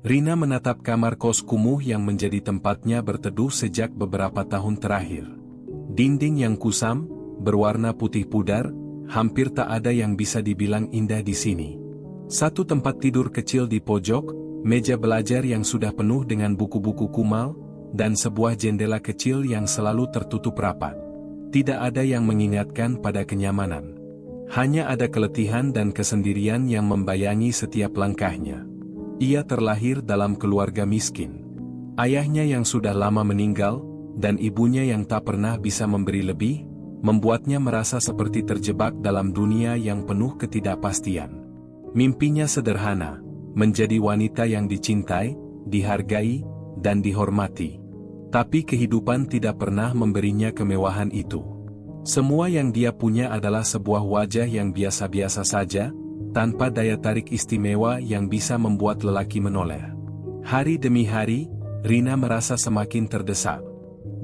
Rina menatap kamar kos kumuh yang menjadi tempatnya berteduh sejak beberapa tahun terakhir. Dinding yang kusam, berwarna putih pudar, hampir tak ada yang bisa dibilang indah di sini. Satu tempat tidur kecil di pojok, meja belajar yang sudah penuh dengan buku-buku kumal, dan sebuah jendela kecil yang selalu tertutup rapat. Tidak ada yang mengingatkan pada kenyamanan. Hanya ada keletihan dan kesendirian yang membayangi setiap langkahnya. Ia terlahir dalam keluarga miskin. Ayahnya yang sudah lama meninggal, dan ibunya yang tak pernah bisa memberi lebih, membuatnya merasa seperti terjebak dalam dunia yang penuh ketidakpastian. Mimpinya sederhana, menjadi wanita yang dicintai, dihargai, dan dihormati. Tapi kehidupan tidak pernah memberinya kemewahan itu. Semua yang dia punya adalah sebuah wajah yang biasa-biasa saja, tanpa daya tarik istimewa yang bisa membuat lelaki menoleh. Hari demi hari, Rina merasa semakin terdesak.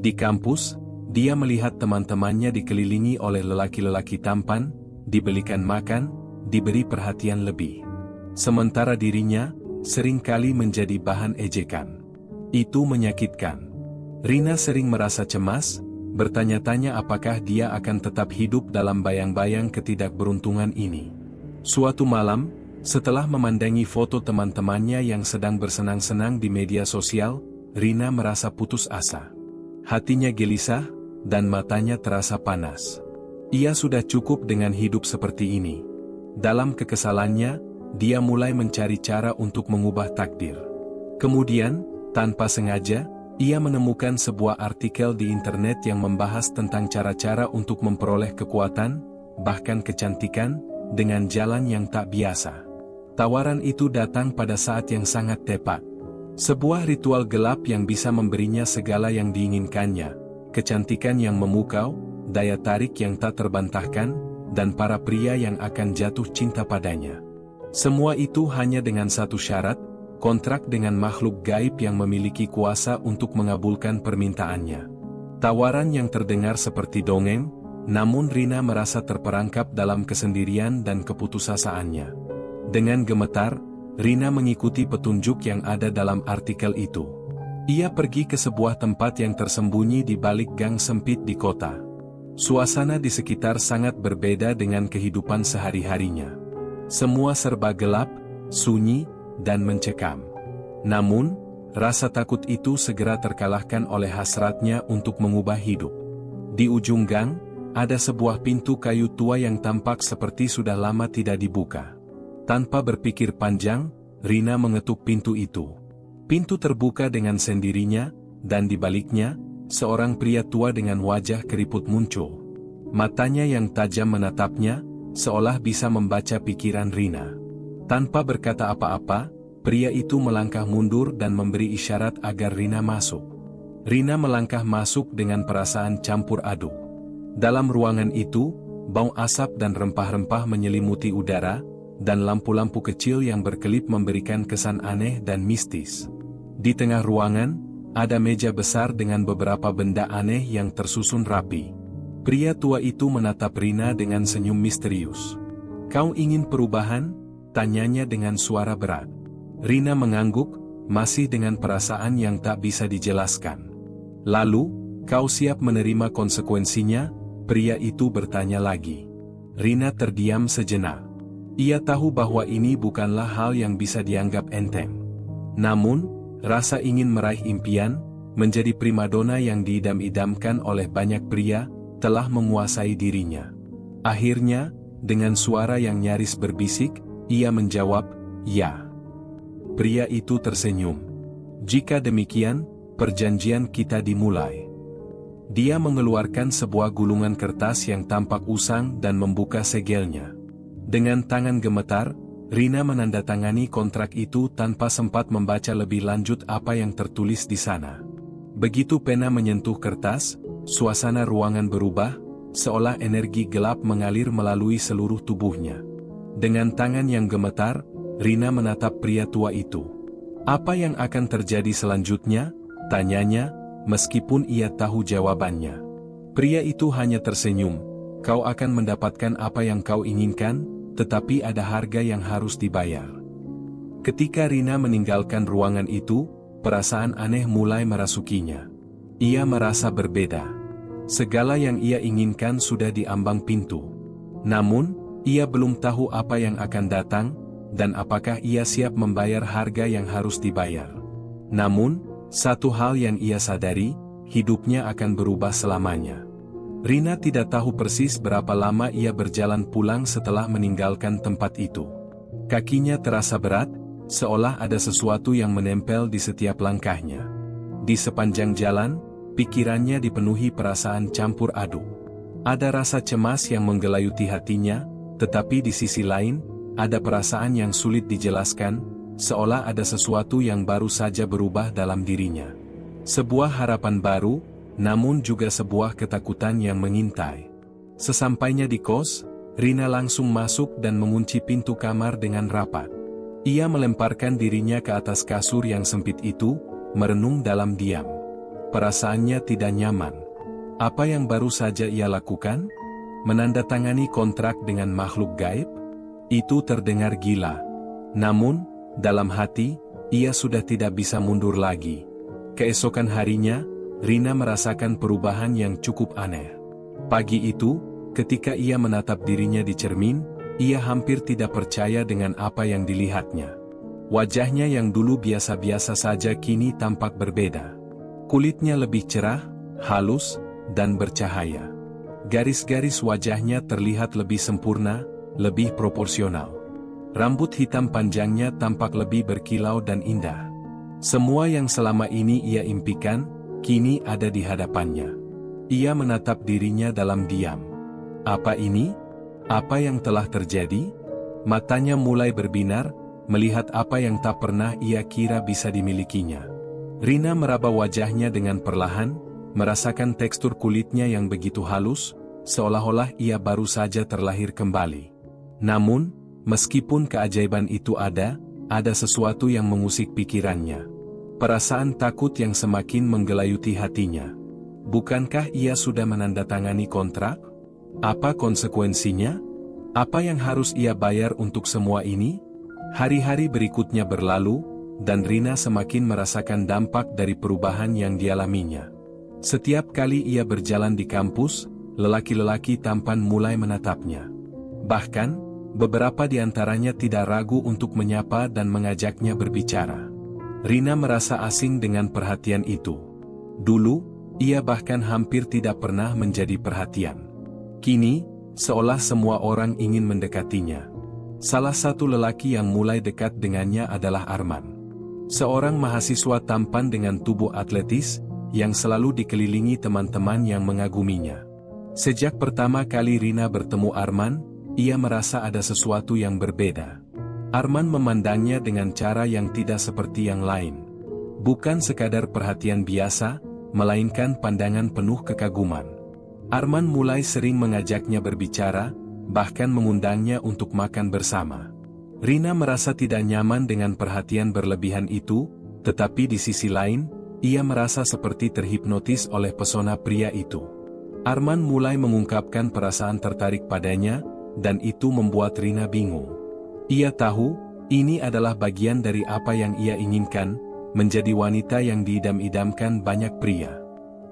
Di kampus, dia melihat teman-temannya dikelilingi oleh lelaki-lelaki tampan, dibelikan makan, diberi perhatian lebih. Sementara dirinya, seringkali menjadi bahan ejekan. Itu menyakitkan. Rina sering merasa cemas, bertanya-tanya apakah dia akan tetap hidup dalam bayang-bayang ketidakberuntungan ini. Suatu malam, setelah memandangi foto teman-temannya yang sedang bersenang-senang di media sosial, Rina merasa putus asa. Hatinya gelisah, dan matanya terasa panas. Ia sudah cukup dengan hidup seperti ini. Dalam kekesalannya, dia mulai mencari cara untuk mengubah takdir. Kemudian, tanpa sengaja, ia menemukan sebuah artikel di internet yang membahas tentang cara-cara untuk memperoleh kekuatan, bahkan kecantikan, dengan jalan yang tak biasa. Tawaran itu datang pada saat yang sangat tepat. Sebuah ritual gelap yang bisa memberinya segala yang diinginkannya, kecantikan yang memukau, daya tarik yang tak terbantahkan, dan para pria yang akan jatuh cinta padanya. Semua itu hanya dengan satu syarat, kontrak dengan makhluk gaib yang memiliki kuasa untuk mengabulkan permintaannya. Tawaran yang terdengar seperti dongeng, namun Rina merasa terperangkap dalam kesendirian dan keputusasaannya. Dengan gemetar, Rina mengikuti petunjuk yang ada dalam artikel itu. Ia pergi ke sebuah tempat yang tersembunyi di balik gang sempit di kota. Suasana di sekitar sangat berbeda dengan kehidupan sehari-harinya. Semua serba gelap, sunyi, dan mencekam. Namun, rasa takut itu segera terkalahkan oleh hasratnya untuk mengubah hidup. Di ujung gang, ada sebuah pintu kayu tua yang tampak seperti sudah lama tidak dibuka. Tanpa berpikir panjang, Rina mengetuk pintu itu. Pintu terbuka dengan sendirinya, dan di baliknya, seorang pria tua dengan wajah keriput muncul. Matanya yang tajam menatapnya, seolah bisa membaca pikiran Rina. Tanpa berkata apa-apa, pria itu melangkah mundur dan memberi isyarat agar Rina masuk. Rina melangkah masuk dengan perasaan campur aduk. Dalam ruangan itu, bau asap dan rempah-rempah menyelimuti udara, dan lampu-lampu kecil yang berkelip memberikan kesan aneh dan mistis. Di tengah ruangan, ada meja besar dengan beberapa benda aneh yang tersusun rapi. Pria tua itu menatap Rina dengan senyum misterius. "Kau ingin perubahan?" tanyanya dengan suara berat. Rina mengangguk, masih dengan perasaan yang tak bisa dijelaskan. "Lalu, kau siap menerima konsekuensinya?" Pria itu bertanya lagi. Rina terdiam sejenak. Ia tahu bahwa ini bukanlah hal yang bisa dianggap enteng. Namun, rasa ingin meraih impian, menjadi primadona yang diidam-idamkan oleh banyak pria, telah menguasai dirinya. Akhirnya, dengan suara yang nyaris berbisik, ia menjawab, "Ya." Pria itu tersenyum. "Jika demikian, perjanjian kita dimulai." Dia mengeluarkan sebuah gulungan kertas yang tampak usang dan membuka segelnya. Dengan tangan gemetar, Rina menandatangani kontrak itu tanpa sempat membaca lebih lanjut apa yang tertulis di sana. Begitu pena menyentuh kertas, suasana ruangan berubah, seolah energi gelap mengalir melalui seluruh tubuhnya. Dengan tangan yang gemetar, Rina menatap pria tua itu. "Apa yang akan terjadi selanjutnya?" tanyanya, meskipun ia tahu jawabannya. Pria itu hanya tersenyum. "Kau akan mendapatkan apa yang kau inginkan, tetapi ada harga yang harus dibayar." Ketika Rina meninggalkan ruangan itu, perasaan aneh mulai merasukinya. Ia merasa berbeda. Segala yang ia inginkan sudah di ambang pintu. Namun, ia belum tahu apa yang akan datang, dan apakah ia siap membayar harga yang harus dibayar. Namun, satu hal yang ia sadari, hidupnya akan berubah selamanya. Rina tidak tahu persis berapa lama ia berjalan pulang setelah meninggalkan tempat itu. Kakinya terasa berat, seolah ada sesuatu yang menempel di setiap langkahnya. Di sepanjang jalan, pikirannya dipenuhi perasaan campur aduk. Ada rasa cemas yang menggelayuti hatinya, tetapi di sisi lain, ada perasaan yang sulit dijelaskan, seolah ada sesuatu yang baru saja berubah dalam dirinya. Sebuah harapan baru, namun juga sebuah ketakutan yang mengintai. Sesampainya di kos, Rina langsung masuk dan mengunci pintu kamar dengan rapat. Ia melemparkan dirinya ke atas kasur yang sempit itu, merenung dalam diam. Perasaannya tidak nyaman. Apa yang baru saja ia lakukan? Menandatangani kontrak dengan makhluk gaib? Itu terdengar gila. Namun, dalam hati, ia sudah tidak bisa mundur lagi. Keesokan harinya, Rina merasakan perubahan yang cukup aneh. Pagi itu, ketika ia menatap dirinya di cermin, ia hampir tidak percaya dengan apa yang dilihatnya. Wajahnya yang dulu biasa-biasa saja kini tampak berbeda. Kulitnya lebih cerah, halus, dan bercahaya. Garis-garis wajahnya terlihat lebih sempurna, lebih proporsional. Rambut hitam panjangnya tampak lebih berkilau dan indah. Semua yang selama ini ia impikan, kini ada di hadapannya. Ia menatap dirinya dalam diam. Apa ini? Apa yang telah terjadi? Matanya mulai berbinar, melihat apa yang tak pernah ia kira bisa dimilikinya. Rina meraba wajahnya dengan perlahan, merasakan tekstur kulitnya yang begitu halus, seolah-olah ia baru saja terlahir kembali. Namun, meskipun keajaiban itu ada sesuatu yang mengusik pikirannya. Perasaan takut yang semakin menggelayuti hatinya. Bukankah ia sudah menandatangani kontrak? Apa konsekuensinya? Apa yang harus ia bayar untuk semua ini? Hari-hari berikutnya berlalu, dan Rina semakin merasakan dampak dari perubahan yang dialaminya. Setiap kali ia berjalan di kampus, lelaki-lelaki tampan mulai menatapnya. Bahkan, beberapa di antaranya tidak ragu untuk menyapa dan mengajaknya berbicara. Rina merasa asing dengan perhatian itu. Dulu, ia bahkan hampir tidak pernah menjadi perhatian. Kini, seolah semua orang ingin mendekatinya. Salah satu lelaki yang mulai dekat dengannya adalah Arman. Seorang mahasiswa tampan dengan tubuh atletis, yang selalu dikelilingi teman-teman yang mengaguminya. Sejak pertama kali Rina bertemu Arman, ia merasa ada sesuatu yang berbeda. Arman memandangnya dengan cara yang tidak seperti yang lain. Bukan sekadar perhatian biasa, melainkan pandangan penuh kekaguman. Arman mulai sering mengajaknya berbicara, bahkan mengundangnya untuk makan bersama. Rina merasa tidak nyaman dengan perhatian berlebihan itu, tetapi di sisi lain, ia merasa seperti terhipnotis oleh pesona pria itu. Arman mulai mengungkapkan perasaan tertarik padanya, dan itu membuat Rina bingung. Ia tahu, ini adalah bagian dari apa yang ia inginkan, menjadi wanita yang diidam-idamkan banyak pria.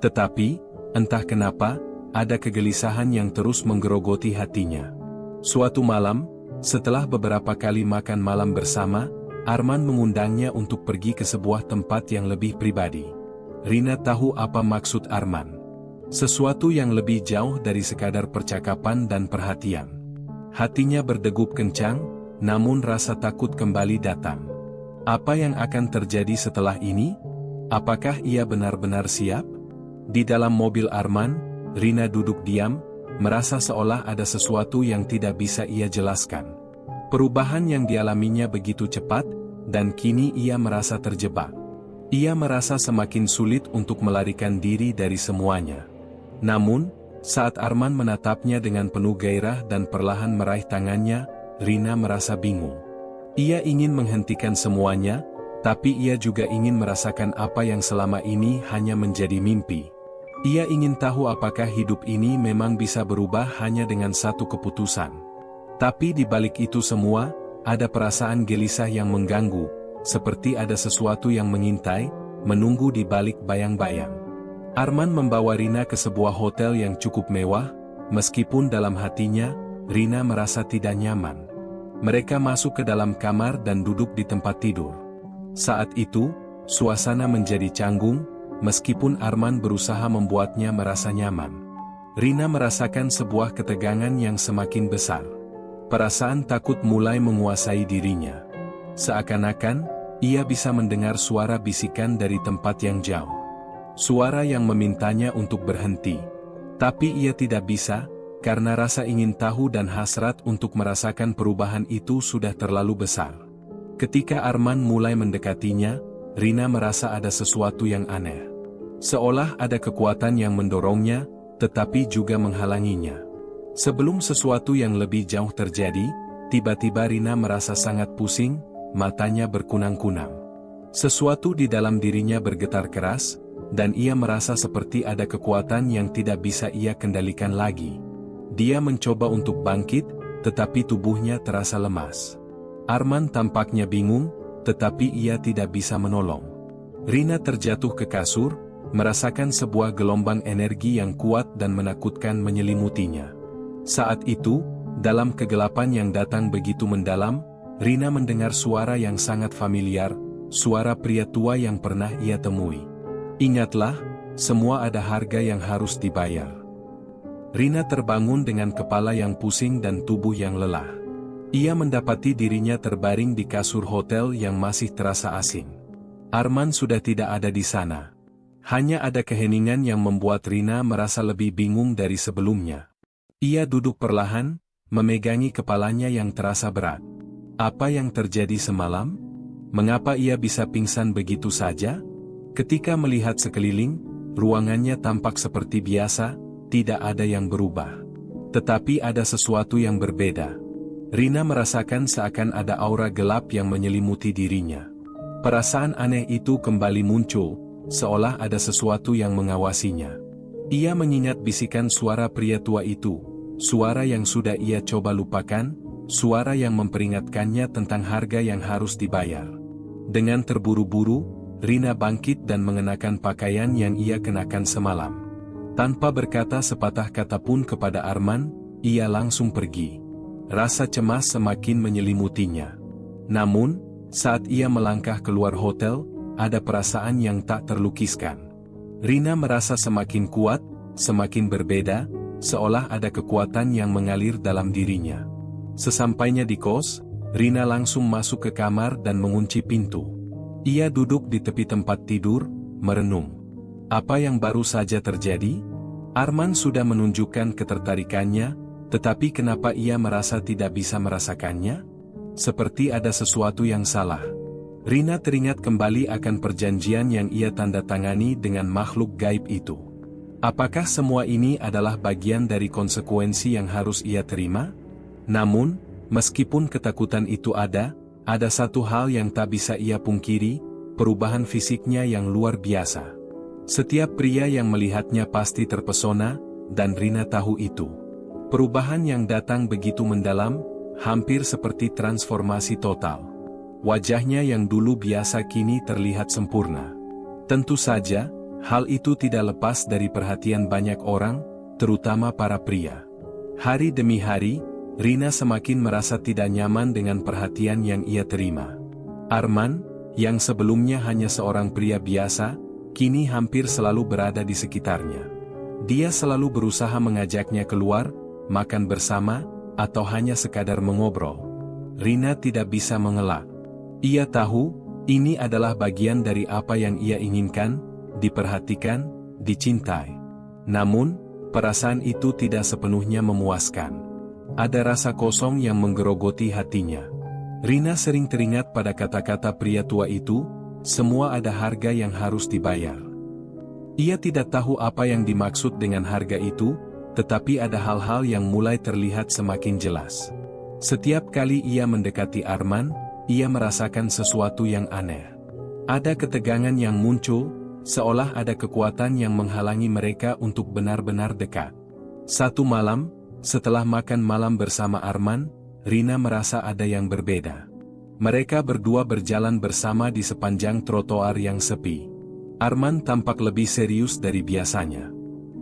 Tetapi, entah kenapa, ada kegelisahan yang terus menggerogoti hatinya. Suatu malam, setelah beberapa kali makan malam bersama, Arman mengundangnya untuk pergi ke sebuah tempat yang lebih pribadi. Rina tahu apa maksud Arman. Sesuatu yang lebih jauh dari sekadar percakapan dan perhatian. Hatinya berdegup kencang, namun rasa takut kembali datang. Apa yang akan terjadi setelah ini? Apakah ia benar-benar siap? Di dalam mobil Arman, Rina duduk diam, merasa seolah ada sesuatu yang tidak bisa ia jelaskan. Perubahan yang dialaminya begitu cepat, dan kini ia merasa terjebak. Ia merasa semakin sulit untuk melarikan diri dari semuanya. Namun, saat Arman menatapnya dengan penuh gairah dan perlahan meraih tangannya, Rina merasa bingung. Ia ingin menghentikan semuanya, tapi ia juga ingin merasakan apa yang selama ini hanya menjadi mimpi. Ia ingin tahu apakah hidup ini memang bisa berubah hanya dengan satu keputusan. Tapi di balik itu semua, ada perasaan gelisah yang mengganggu, seperti ada sesuatu yang mengintai, menunggu di balik bayang-bayang. Arman membawa Rina ke sebuah hotel yang cukup mewah, meskipun dalam hatinya, Rina merasa tidak nyaman. Mereka masuk ke dalam kamar dan duduk di tempat tidur. Saat itu, suasana menjadi canggung, meskipun Arman berusaha membuatnya merasa nyaman. Rina merasakan sebuah ketegangan yang semakin besar. Perasaan takut mulai menguasai dirinya. Seakan-akan, ia bisa mendengar suara bisikan dari tempat yang jauh. Suara yang memintanya untuk berhenti. Tapi ia tidak bisa, karena rasa ingin tahu dan hasrat untuk merasakan perubahan itu sudah terlalu besar. Ketika Arman mulai mendekatinya, Rina merasa ada sesuatu yang aneh. Seolah ada kekuatan yang mendorongnya, tetapi juga menghalanginya. Sebelum sesuatu yang lebih jauh terjadi, tiba-tiba Rina merasa sangat pusing, matanya berkunang-kunang. Sesuatu di dalam dirinya bergetar keras, dan ia merasa seperti ada kekuatan yang tidak bisa ia kendalikan lagi. Dia mencoba untuk bangkit, tetapi tubuhnya terasa lemas. Arman tampaknya bingung, tetapi ia tidak bisa menolong. Rina terjatuh ke kasur, merasakan sebuah gelombang energi yang kuat dan menakutkan menyelimutinya. Saat itu, dalam kegelapan yang datang begitu mendalam, Rina mendengar suara yang sangat familiar, suara pria tua yang pernah ia temui. Ingatlah, semua ada harga yang harus dibayar. Rina terbangun dengan kepala yang pusing dan tubuh yang lelah. Ia mendapati dirinya terbaring di kasur hotel yang masih terasa asing. Arman sudah tidak ada di sana. Hanya ada keheningan yang membuat Rina merasa lebih bingung dari sebelumnya. Ia duduk perlahan, memegangi kepalanya yang terasa berat. Apa yang terjadi semalam? Mengapa ia bisa pingsan begitu saja? Ketika melihat sekeliling, ruangannya tampak seperti biasa, tidak ada yang berubah. Tetapi ada sesuatu yang berbeda. Rina merasakan seakan ada aura gelap yang menyelimuti dirinya. Perasaan aneh itu kembali muncul, seolah ada sesuatu yang mengawasinya. Ia mengingat bisikan suara pria tua itu, suara yang sudah ia coba lupakan, suara yang memperingatkannya tentang harga yang harus dibayar. Dengan terburu-buru, Rina bangkit dan mengenakan pakaian yang ia kenakan semalam. Tanpa berkata sepatah kata pun kepada Arman, ia langsung pergi. Rasa cemas semakin menyelimutinya. Namun, saat ia melangkah keluar hotel, ada perasaan yang tak terlukiskan. Rina merasa semakin kuat, semakin berbeda, seolah ada kekuatan yang mengalir dalam dirinya. Sesampainya di kos, Rina langsung masuk ke kamar dan mengunci pintu. Ia duduk di tepi tempat tidur, merenung. Apa yang baru saja terjadi? Arman sudah menunjukkan ketertarikannya, tetapi kenapa ia merasa tidak bisa merasakannya? Seperti ada sesuatu yang salah. Rina teringat kembali akan perjanjian yang ia tanda tangani dengan makhluk gaib itu. Apakah semua ini adalah bagian dari konsekuensi yang harus ia terima? Namun, meskipun ketakutan itu ada satu hal yang tak bisa ia pungkiri, perubahan fisiknya yang luar biasa. Setiap pria yang melihatnya pasti terpesona, dan Rina tahu itu. Perubahan yang datang begitu mendalam, hampir seperti transformasi total. Wajahnya yang dulu biasa kini terlihat sempurna. Tentu saja, hal itu tidak lepas dari perhatian banyak orang, terutama para pria. Hari demi hari, Rina semakin merasa tidak nyaman dengan perhatian yang ia terima. Arman, yang sebelumnya hanya seorang pria biasa, kini hampir selalu berada di sekitarnya. Dia selalu berusaha mengajaknya keluar, makan bersama, atau hanya sekadar mengobrol. Rina tidak bisa mengelak. Ia tahu, ini adalah bagian dari apa yang ia inginkan, diperhatikan, dicintai. Namun, perasaan itu tidak sepenuhnya memuaskan. Ada rasa kosong yang menggerogoti hatinya. Rina sering teringat pada kata-kata pria tua itu, semua ada harga yang harus dibayar. Ia tidak tahu apa yang dimaksud dengan harga itu, tetapi ada hal-hal yang mulai terlihat semakin jelas. Setiap kali ia mendekati Arman, ia merasakan sesuatu yang aneh. Ada ketegangan yang muncul, seolah ada kekuatan yang menghalangi mereka untuk benar-benar dekat. Satu malam, setelah makan malam bersama Arman, Rina merasa ada yang berbeda. Mereka berdua berjalan bersama di sepanjang trotoar yang sepi. Arman tampak lebih serius dari biasanya.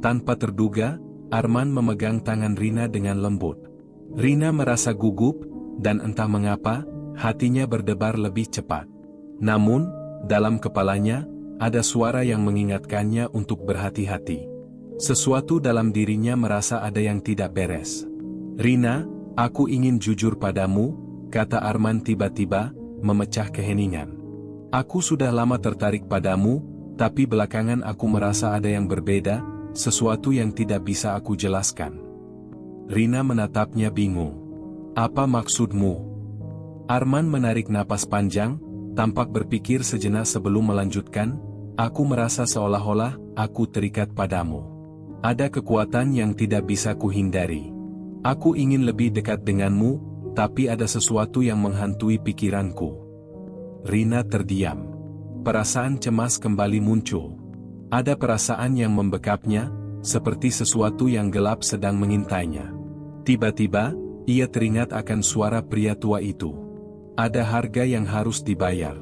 Tanpa terduga, Arman memegang tangan Rina dengan lembut. Rina merasa gugup, dan entah mengapa, hatinya berdebar lebih cepat. Namun, dalam kepalanya, ada suara yang mengingatkannya untuk berhati-hati. Sesuatu dalam dirinya merasa ada yang tidak beres. "Rina, aku ingin jujur padamu," kata Arman tiba-tiba, memecah keheningan. "Aku sudah lama tertarik padamu, tapi belakangan aku merasa ada yang berbeda, sesuatu yang tidak bisa aku jelaskan." Rina menatapnya bingung. "Apa maksudmu?" Arman menarik napas panjang, tampak berpikir sejenak sebelum melanjutkan, "Aku merasa seolah-olah aku terikat padamu. Ada kekuatan yang tidak bisa kuhindari. Aku ingin lebih dekat denganmu, tapi ada sesuatu yang menghantui pikiranku." Rina terdiam. Perasaan cemas kembali muncul. Ada perasaan yang membekapnya, seperti sesuatu yang gelap sedang mengintainya. Tiba-tiba, ia teringat akan suara pria tua itu. Ada harga yang harus dibayar.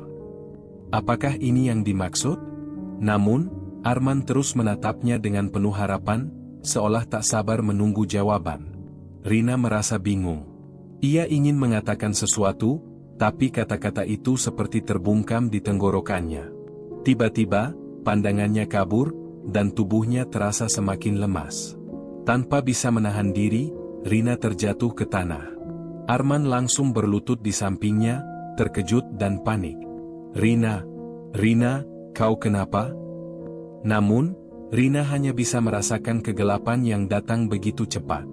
Apakah ini yang dimaksud? Namun, Arman terus menatapnya dengan penuh harapan, seolah tak sabar menunggu jawaban. Rina merasa bingung. Ia ingin mengatakan sesuatu, tapi kata-kata itu seperti terbungkam di tenggorokannya. Tiba-tiba, pandangannya kabur, dan tubuhnya terasa semakin lemas. Tanpa bisa menahan diri, Rina terjatuh ke tanah. Arman langsung berlutut di sampingnya, terkejut dan panik. "Rina, Rina, kau kenapa?" Namun, Rina hanya bisa merasakan kegelapan yang datang begitu cepat.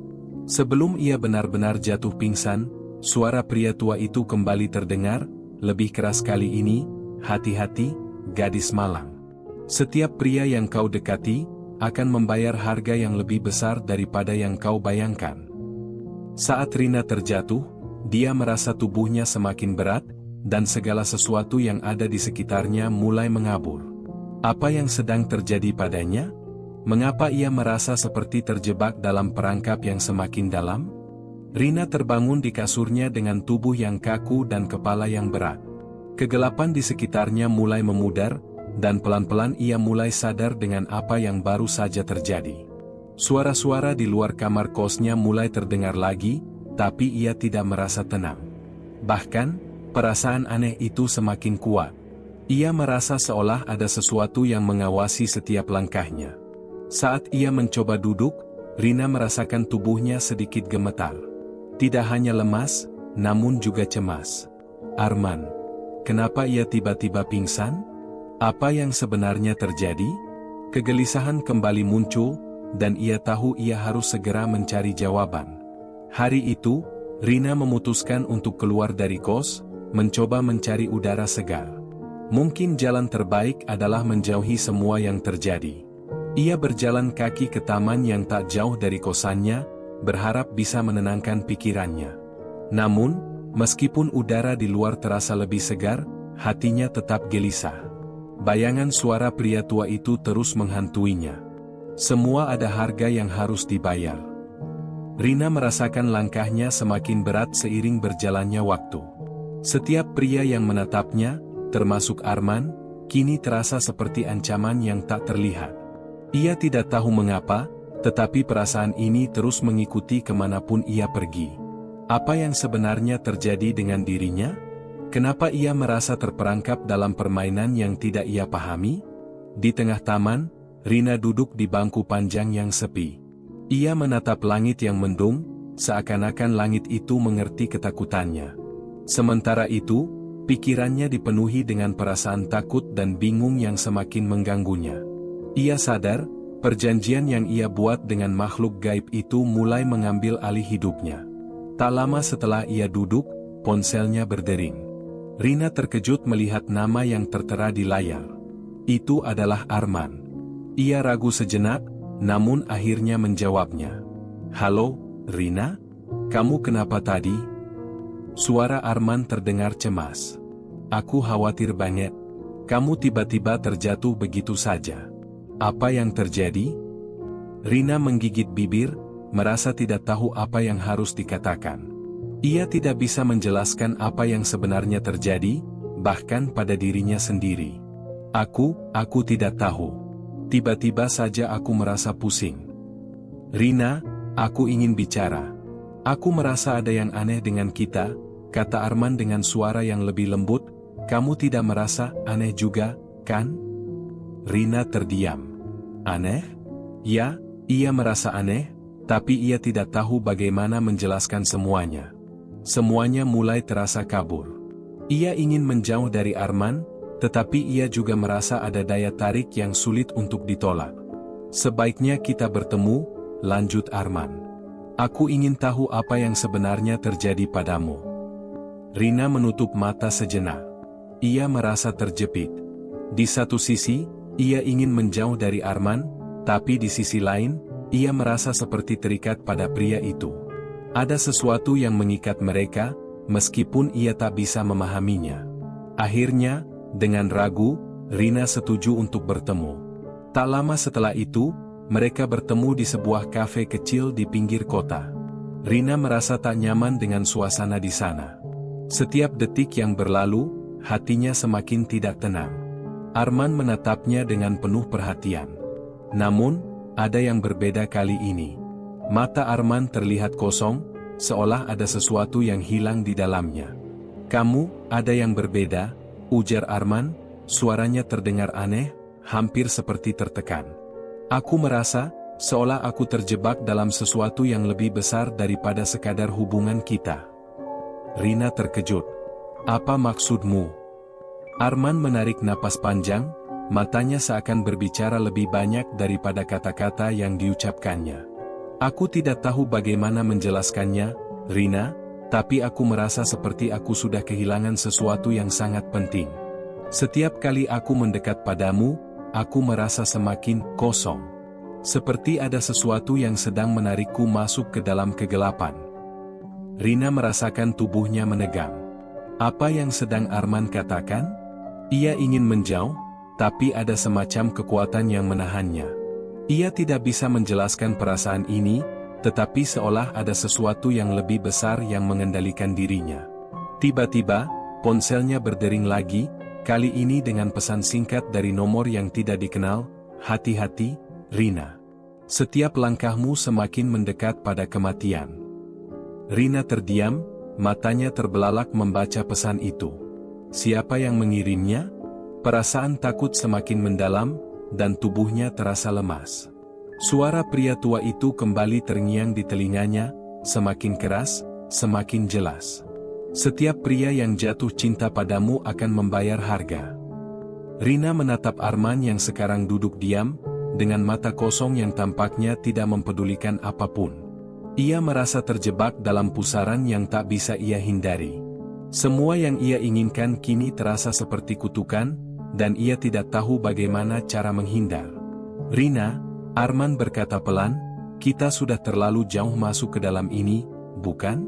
Sebelum ia benar-benar jatuh pingsan, suara pria tua itu kembali terdengar, lebih keras kali ini, "Hati-hati, gadis malang. Setiap pria yang kau dekati, akan membayar harga yang lebih besar daripada yang kau bayangkan." Saat Rina terjatuh, dia merasa tubuhnya semakin berat, dan segala sesuatu yang ada di sekitarnya mulai mengabur. Apa yang sedang terjadi padanya? Mengapa ia merasa seperti terjebak dalam perangkap yang semakin dalam? Rina terbangun di kasurnya dengan tubuh yang kaku dan kepala yang berat. Kegelapan di sekitarnya mulai memudar, dan pelan-pelan ia mulai sadar dengan apa yang baru saja terjadi. Suara-suara di luar kamar kosnya mulai terdengar lagi, tapi ia tidak merasa tenang. Bahkan, perasaan aneh itu semakin kuat. Ia merasa seolah ada sesuatu yang mengawasi setiap langkahnya. Saat ia mencoba duduk, Rina merasakan tubuhnya sedikit gemetar. Tidak hanya lemas, namun juga cemas. Arman. Kenapa ia tiba-tiba pingsan? Apa yang sebenarnya terjadi? Kegelisahan kembali muncul, dan ia tahu ia harus segera mencari jawaban. Hari itu, Rina memutuskan untuk keluar dari kos, mencoba mencari udara segar. Mungkin jalan terbaik adalah menjauhi semua yang terjadi. Ia berjalan kaki ke taman yang tak jauh dari kosannya, berharap bisa menenangkan pikirannya. Namun, meskipun udara di luar terasa lebih segar, hatinya tetap gelisah. Bayangan suara pria tua itu terus menghantuinya. Semua ada harga yang harus dibayar. Rina merasakan langkahnya semakin berat seiring berjalannya waktu. Setiap pria yang menatapnya, termasuk Arman, kini terasa seperti ancaman yang tak terlihat. Ia tidak tahu mengapa, tetapi perasaan ini terus mengikuti kemanapun ia pergi. Apa yang sebenarnya terjadi dengan dirinya? Kenapa ia merasa terperangkap dalam permainan yang tidak ia pahami? Di tengah taman, Rina duduk di bangku panjang yang sepi. Ia menatap langit yang mendung, seakan-akan langit itu mengerti ketakutannya. Sementara itu, pikirannya dipenuhi dengan perasaan takut dan bingung yang semakin mengganggunya. Ia sadar, perjanjian yang ia buat dengan makhluk gaib itu mulai mengambil alih hidupnya. Tak lama setelah ia duduk, ponselnya berdering. Rina terkejut melihat nama yang tertera di layar. Itu adalah Arman. Ia ragu sejenak, namun akhirnya menjawabnya. "Halo, Rina? Kamu kenapa tadi?" Suara Arman terdengar cemas. "Aku khawatir banget. Kamu tiba-tiba terjatuh begitu saja. Apa yang terjadi?" Rina menggigit bibir, merasa tidak tahu apa yang harus dikatakan. Ia tidak bisa menjelaskan apa yang sebenarnya terjadi, bahkan pada dirinya sendiri. Aku tidak tahu. Tiba-tiba saja aku merasa pusing. Rina, aku ingin bicara. Aku merasa ada yang aneh dengan kita, kata Arman dengan suara yang lebih lembut. Kamu tidak merasa aneh juga, kan? Rina terdiam. Aneh? Ya, ia merasa aneh, tapi ia tidak tahu bagaimana menjelaskan semuanya. Semuanya mulai terasa kabur. Ia ingin menjauh dari Arman, tetapi ia juga merasa ada daya tarik yang sulit untuk ditolak. Sebaiknya kita bertemu, lanjut Arman. Aku ingin tahu apa yang sebenarnya terjadi padamu. Rina menutup mata sejenak. Ia merasa terjepit. Di satu sisi, ia ingin menjauh dari Arman, tapi di sisi lain, ia merasa seperti terikat pada pria itu. Ada sesuatu yang mengikat mereka, meskipun ia tak bisa memahaminya. Akhirnya, dengan ragu, Rina setuju untuk bertemu. Tak lama setelah itu, mereka bertemu di sebuah kafe kecil di pinggir kota. Rina merasa tak nyaman dengan suasana di sana. Setiap detik yang berlalu, hatinya semakin tidak tenang. Arman menatapnya dengan penuh perhatian. Namun, ada yang berbeda kali ini. Mata Arman terlihat kosong, seolah ada sesuatu yang hilang di dalamnya. Kamu, ada yang berbeda, ujar Arman, suaranya terdengar aneh, hampir seperti tertekan. Aku merasa, seolah aku terjebak dalam sesuatu yang lebih besar daripada sekadar hubungan kita. Rina terkejut. Apa maksudmu? Arman menarik napas panjang, matanya seakan berbicara lebih banyak daripada kata-kata yang diucapkannya. Aku tidak tahu bagaimana menjelaskannya, Rina, tapi aku merasa seperti aku sudah kehilangan sesuatu yang sangat penting. Setiap kali aku mendekat padamu, aku merasa semakin kosong. Seperti ada sesuatu yang sedang menarikku masuk ke dalam kegelapan. Rina merasakan tubuhnya menegang. Apa yang sedang Arman katakan? Ia ingin menjauh, tapi ada semacam kekuatan yang menahannya. Ia tidak bisa menjelaskan perasaan ini, tetapi seolah ada sesuatu yang lebih besar yang mengendalikan dirinya. Tiba-tiba, ponselnya berdering lagi, kali ini dengan pesan singkat dari nomor yang tidak dikenal. Hati-hati, Rina. Setiap langkahmu semakin mendekat pada kematian. Rina terdiam, matanya terbelalak membaca pesan itu. Siapa yang mengirimnya? Perasaan takut semakin mendalam, dan tubuhnya terasa lemas. Suara pria tua itu kembali terngiang di telinganya, semakin keras, semakin jelas. Setiap pria yang jatuh cinta padamu akan membayar harga. Rina menatap Arman yang sekarang duduk diam, dengan mata kosong yang tampaknya tidak mempedulikan apapun. Ia merasa terjebak dalam pusaran yang tak bisa ia hindari. Semua yang ia inginkan kini terasa seperti kutukan, dan ia tidak tahu bagaimana cara menghindar. Rina, Arman berkata pelan, kita sudah terlalu jauh masuk ke dalam ini, bukan?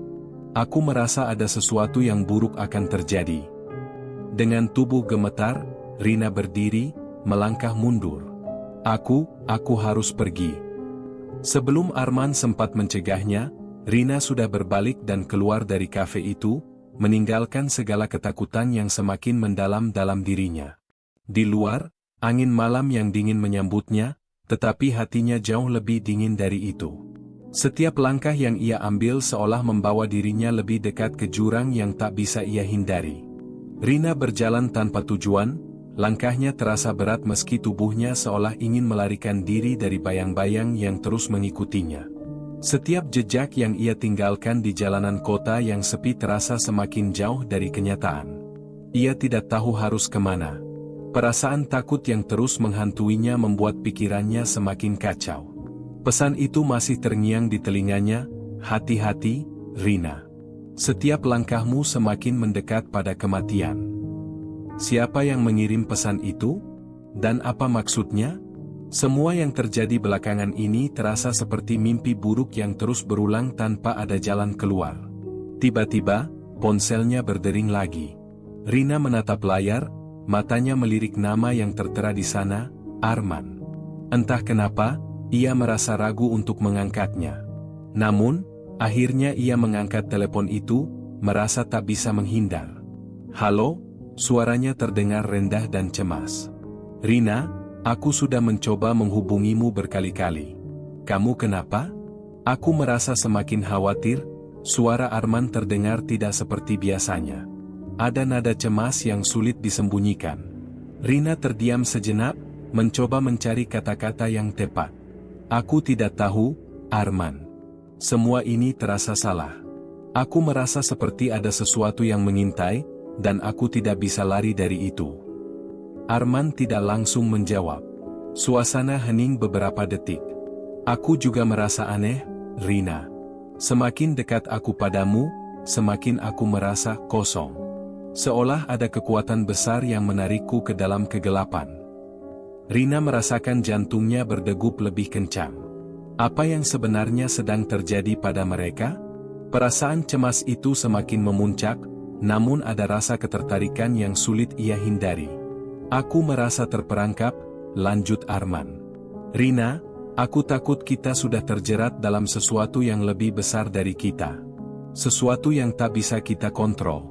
Aku merasa ada sesuatu yang buruk akan terjadi. Dengan tubuh gemetar, Rina berdiri, melangkah mundur. Aku harus pergi. Sebelum Arman sempat mencegahnya, Rina sudah berbalik dan keluar dari kafe itu, meninggalkan segala ketakutan yang semakin mendalam dalam dirinya. Di luar, angin malam yang dingin menyambutnya, tetapi hatinya jauh lebih dingin dari itu. Setiap langkah yang ia ambil seolah membawa dirinya lebih dekat ke jurang yang tak bisa ia hindari. Rina berjalan tanpa tujuan, langkahnya terasa berat meski tubuhnya seolah ingin melarikan diri dari bayang-bayang yang terus mengikutinya. Setiap jejak yang ia tinggalkan di jalanan kota yang sepi terasa semakin jauh dari kenyataan. Ia tidak tahu harus kemana. Perasaan takut yang terus menghantuinya membuat pikirannya semakin kacau. Pesan itu masih terngiang di telinganya, hati-hati, Rina. Setiap langkahmu semakin mendekat pada kematian. Siapa yang mengirim pesan itu? Dan apa maksudnya? Semua yang terjadi belakangan ini terasa seperti mimpi buruk yang terus berulang tanpa ada jalan keluar. Tiba-tiba, ponselnya berdering lagi. Rina menatap layar, matanya melirik nama yang tertera di sana, Arman. Entah kenapa, ia merasa ragu untuk mengangkatnya. Namun, Akhirnya ia mengangkat telepon itu, merasa tak bisa menghindar. "Halo?" Suaranya terdengar rendah dan cemas. "Rina, aku sudah mencoba menghubungimu berkali-kali. Kamu kenapa?" "Aku merasa semakin khawatir." Suara Arman terdengar tidak seperti biasanya. Ada nada cemas yang sulit disembunyikan. Rina terdiam sejenak, mencoba mencari kata-kata yang tepat. "Aku tidak tahu, Arman. Semua ini terasa salah. Aku merasa seperti ada sesuatu yang mengintai, dan aku tidak bisa lari dari itu." Arman tidak langsung menjawab. Suasana hening beberapa detik. "Aku juga merasa aneh, Rina. Semakin dekat aku padamu, semakin aku merasa kosong. Seolah ada kekuatan besar yang menarikku ke dalam kegelapan." Rina merasakan jantungnya berdegup lebih kencang. Apa yang sebenarnya sedang terjadi pada mereka? Perasaan cemas itu semakin memuncak, namun ada rasa ketertarikan yang sulit ia hindari. "Aku merasa terperangkap," lanjut Arman. "Rina, aku takut kita sudah terjerat dalam sesuatu yang lebih besar dari kita. Sesuatu yang tak bisa kita kontrol."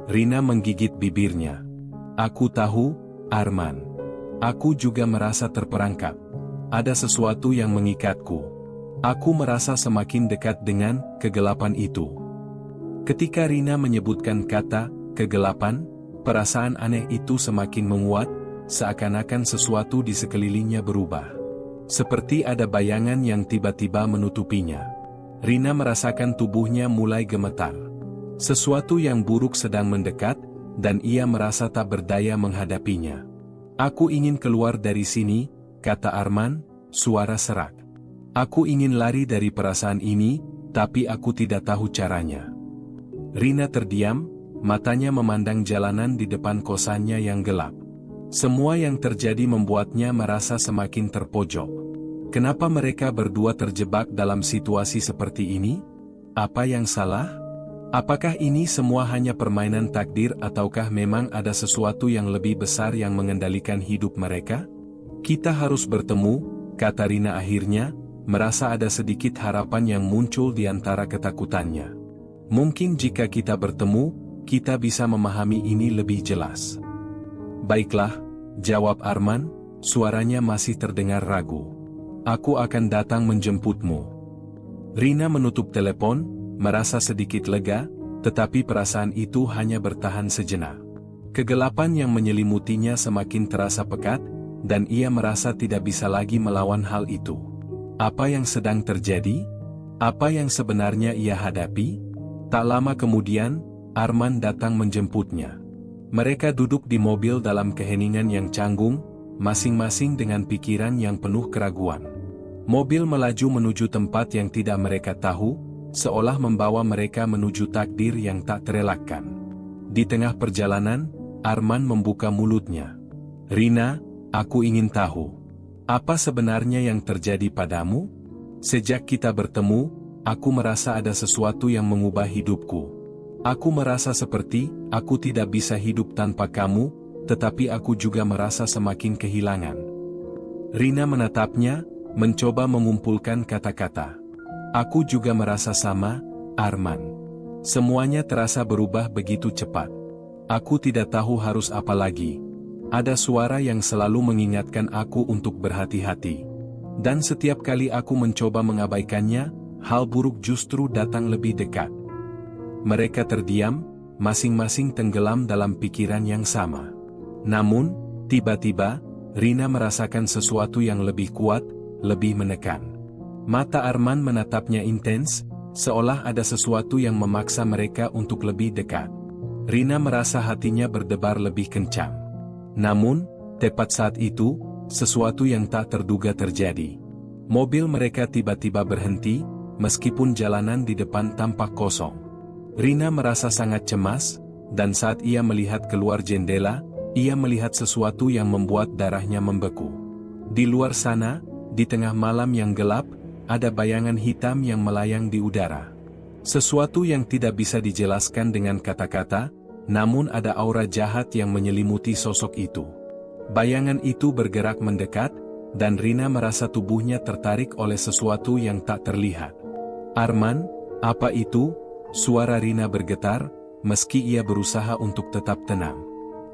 Rina menggigit bibirnya. "Aku tahu, Arman. Aku juga merasa terperangkap. Ada sesuatu yang mengikatku. Aku merasa semakin dekat dengan kegelapan itu." Ketika Rina menyebutkan kata kegelapan, perasaan aneh itu semakin menguat, seakan-akan sesuatu di sekelilingnya berubah. Seperti ada bayangan yang tiba-tiba menutupinya. Rina merasakan tubuhnya mulai gemetar. Sesuatu yang buruk sedang mendekat, dan ia merasa tak berdaya menghadapinya. "Aku ingin keluar dari sini," kata Arman, suara serak. "Aku ingin lari dari perasaan ini, tapi aku tidak tahu caranya." Rina terdiam, matanya memandang jalanan di depan kosannya yang gelap. Semua yang terjadi membuatnya merasa semakin terpojok. Kenapa mereka berdua terjebak dalam situasi seperti ini? Apa yang salah? Apakah ini semua hanya permainan takdir ataukah memang ada sesuatu yang lebih besar yang mengendalikan hidup mereka? "Kita harus bertemu," kata Rina akhirnya, merasa ada sedikit harapan yang muncul di antara ketakutannya. "Mungkin jika kita bertemu, kita bisa memahami ini lebih jelas." "Baiklah," jawab Arman, suaranya masih terdengar ragu. "Aku akan datang menjemputmu." Rina menutup telepon, merasa sedikit lega, tetapi perasaan itu hanya bertahan sejenak. Kegelapan yang menyelimutinya semakin terasa pekat, dan ia merasa tidak bisa lagi melawan hal itu. Apa yang sedang terjadi? Apa yang sebenarnya ia hadapi? Tak lama kemudian, Arman datang menjemputnya. Mereka duduk di mobil dalam keheningan yang canggung, masing-masing dengan pikiran yang penuh keraguan. Mobil melaju menuju tempat yang tidak mereka tahu, seolah membawa mereka menuju takdir yang tak terelakkan. Di tengah perjalanan, Arman membuka mulutnya. "Rina, aku ingin tahu. Apa sebenarnya yang terjadi padamu? Sejak kita bertemu, aku merasa ada sesuatu yang mengubah hidupku. Aku merasa seperti aku tidak bisa hidup tanpa kamu, tetapi aku juga merasa semakin kehilangan." Rina menatapnya, mencoba mengumpulkan kata-kata. "Aku juga merasa sama, Arman. Semuanya terasa berubah begitu cepat. Aku tidak tahu harus apa lagi. Ada suara yang selalu mengingatkan aku untuk berhati-hati. Dan setiap kali aku mencoba mengabaikannya, hal buruk justru datang lebih dekat." Mereka terdiam, masing-masing tenggelam dalam pikiran yang sama. Namun, tiba-tiba, Rina merasakan sesuatu yang lebih kuat, lebih menekan. Mata Arman menatapnya intens, seolah ada sesuatu yang memaksa mereka untuk lebih dekat. Rina merasa hatinya berdebar lebih kencang. Namun, tepat saat itu, sesuatu yang tak terduga terjadi. Mobil mereka tiba-tiba berhenti, meskipun jalanan di depan tampak kosong. Rina merasa sangat cemas, dan saat ia melihat keluar jendela, ia melihat sesuatu yang membuat darahnya membeku. Di luar sana, di tengah malam yang gelap, ada bayangan hitam yang melayang di udara. Sesuatu yang tidak bisa dijelaskan dengan kata-kata, namun ada aura jahat yang menyelimuti sosok itu. Bayangan itu bergerak mendekat, dan Rina merasa tubuhnya tertarik oleh sesuatu yang tak terlihat. "Arman," Apa itu? Suara Rina bergetar, meski ia berusaha untuk tetap tenang.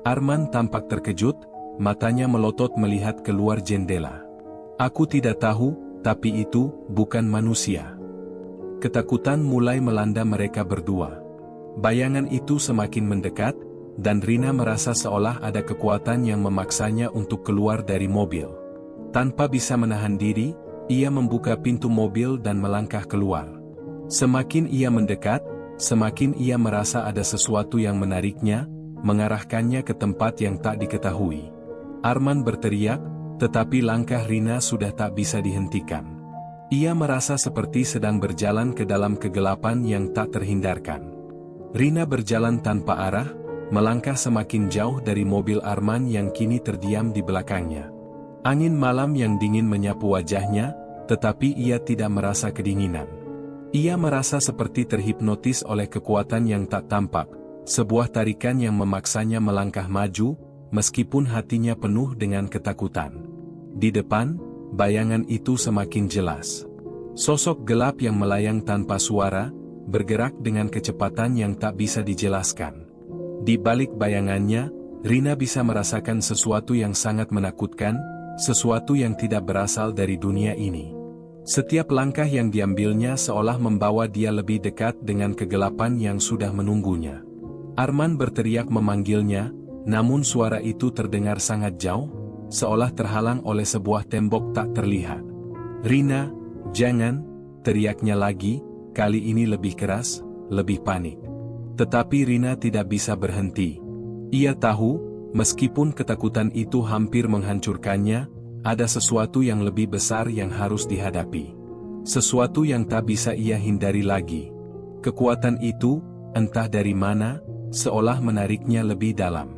Arman tampak terkejut, matanya melotot melihat keluar jendela. Aku tidak tahu, tapi itu bukan manusia. Ketakutan mulai melanda mereka berdua. Bayangan itu semakin mendekat, dan Rina merasa seolah ada kekuatan yang memaksanya untuk keluar dari mobil. Tanpa bisa menahan diri, ia membuka pintu mobil dan melangkah keluar. Semakin ia mendekat, semakin ia merasa ada sesuatu yang menariknya, mengarahkannya ke tempat yang tak diketahui. Arman berteriak, tetapi langkah Rina sudah tak bisa dihentikan. Ia merasa seperti sedang berjalan ke dalam kegelapan yang tak terhindarkan. Rina berjalan tanpa arah, melangkah semakin jauh dari mobil Arman yang kini terdiam di belakangnya. Angin malam yang dingin menyapu wajahnya, tetapi ia tidak merasa kedinginan. Ia merasa seperti terhipnotis oleh kekuatan yang tak tampak, sebuah tarikan yang memaksanya melangkah maju, meskipun hatinya penuh dengan ketakutan. Di depan, bayangan itu semakin jelas. Sosok gelap yang melayang tanpa suara, bergerak dengan kecepatan yang tak bisa dijelaskan. Di balik bayangannya, Rina bisa merasakan sesuatu yang sangat menakutkan, sesuatu yang tidak berasal dari dunia ini. Setiap langkah yang diambilnya seolah membawa dia lebih dekat dengan kegelapan yang sudah menunggunya. Arman berteriak memanggilnya, namun suara itu terdengar sangat jauh, seolah terhalang oleh sebuah tembok tak terlihat. Rina, jangan, teriaknya lagi, kali ini lebih keras, lebih panik. Tetapi Rina tidak bisa berhenti. Ia tahu, meskipun ketakutan itu hampir menghancurkannya, ada sesuatu yang lebih besar yang harus dihadapi. Sesuatu yang tak bisa ia hindari lagi. Kekuatan itu, entah dari mana, seolah menariknya lebih dalam.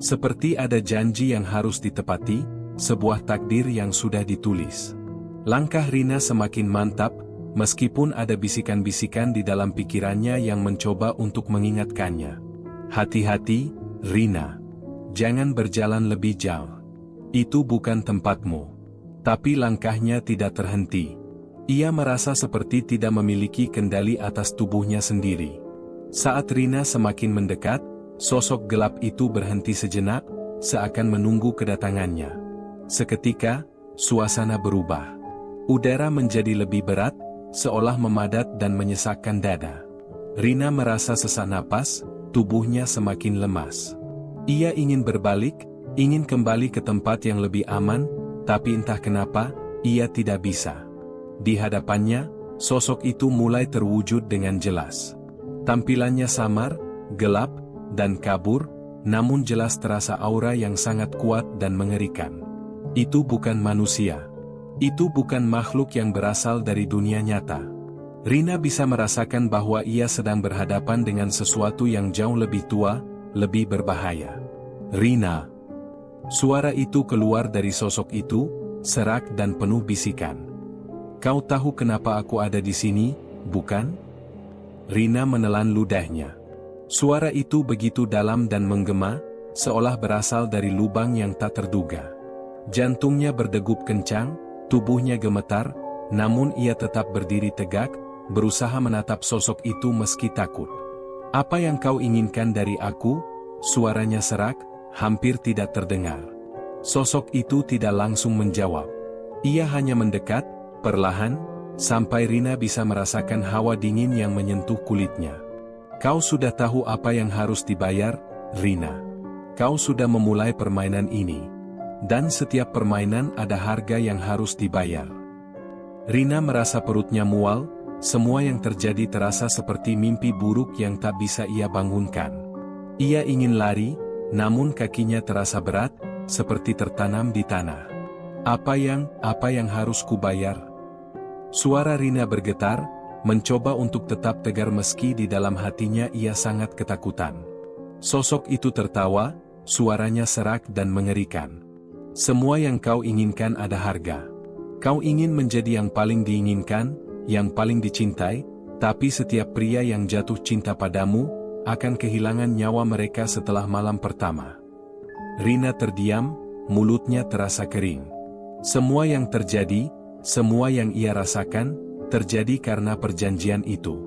Seperti ada janji yang harus ditepati, sebuah takdir yang sudah ditulis. Langkah Rina semakin mantap, meskipun ada bisikan-bisikan di dalam pikirannya yang mencoba untuk mengingatkannya. Hati-hati, Rina. Jangan berjalan lebih jauh. Itu bukan tempatmu. Tapi langkahnya tidak terhenti. Ia merasa seperti tidak memiliki kendali atas tubuhnya sendiri. Saat Rina semakin mendekat, sosok gelap itu berhenti sejenak, seakan menunggu kedatangannya. Seketika, suasana berubah. Udara menjadi lebih berat, seolah memadat dan menyesakkan dada. Rina merasa sesak napas, tubuhnya semakin lemas. Ia ingin berbalik, ingin kembali ke tempat yang lebih aman, tapi entah kenapa, ia tidak bisa. Di hadapannya, sosok itu mulai terwujud dengan jelas. Tampilannya samar, gelap, dan kabur, namun jelas terasa aura yang sangat kuat dan mengerikan. Itu bukan manusia. Itu bukan makhluk yang berasal dari dunia nyata. Rina bisa merasakan bahwa ia sedang berhadapan dengan sesuatu yang jauh lebih tua, lebih berbahaya. Rina. Suara itu keluar dari sosok itu, serak dan penuh bisikan. Kau tahu kenapa aku ada di sini, bukan? Rina menelan ludahnya. Suara itu begitu dalam dan menggema, seolah berasal dari lubang yang tak terduga. Jantungnya berdegup kencang, tubuhnya gemetar, namun ia tetap berdiri tegak, berusaha menatap sosok itu meski takut. Apa yang kau inginkan dari aku? Suaranya serak, hampir tidak terdengar. Sosok itu tidak langsung menjawab. Ia hanya mendekat, perlahan, sampai Rina bisa merasakan hawa dingin yang menyentuh kulitnya. Kau sudah tahu apa yang harus dibayar, Rina. Kau sudah memulai permainan ini. Dan setiap permainan ada harga yang harus dibayar. Rina merasa perutnya mual, semua yang terjadi terasa seperti mimpi buruk yang tak bisa ia bangunkan. Ia ingin lari, namun kakinya terasa berat, seperti tertanam di tanah. Apa yang harus kubayar? Suara Rina bergetar, mencoba untuk tetap tegar meski di dalam hatinya ia sangat ketakutan. Sosok itu tertawa, suaranya serak dan mengerikan. Semua yang kau inginkan ada harga. Kau ingin menjadi yang paling diinginkan, yang paling dicintai, tapi setiap pria yang jatuh cinta padamu, akan kehilangan nyawa mereka setelah malam pertama. Rina terdiam, mulutnya terasa kering. Semua yang terjadi, semua yang ia rasakan, terjadi karena perjanjian itu.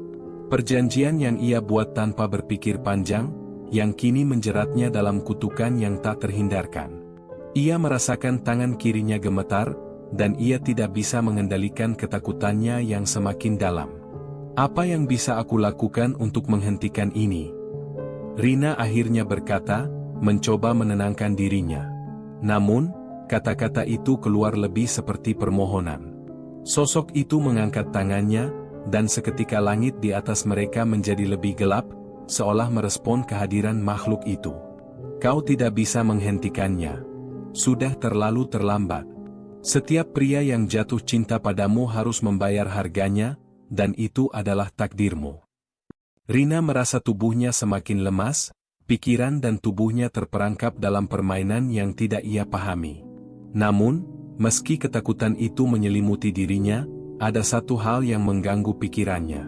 Perjanjian yang ia buat tanpa berpikir panjang, yang kini menjeratnya dalam kutukan yang tak terhindarkan. Ia merasakan tangan kirinya gemetar, dan ia tidak bisa mengendalikan ketakutannya yang semakin dalam. Apa yang bisa aku lakukan untuk menghentikan ini? Rina akhirnya berkata, mencoba menenangkan dirinya. Namun, kata-kata itu keluar lebih seperti permohonan. Sosok itu mengangkat tangannya, dan seketika langit di atas mereka menjadi lebih gelap, seolah merespon kehadiran makhluk itu. Kau tidak bisa menghentikannya. Sudah terlalu terlambat. Setiap pria yang jatuh cinta padamu harus membayar harganya, dan itu adalah takdirmu. Rina merasa tubuhnya semakin lemas, pikiran dan tubuhnya terperangkap dalam permainan yang tidak ia pahami. Namun, meski ketakutan itu menyelimuti dirinya, ada satu hal yang mengganggu pikirannya.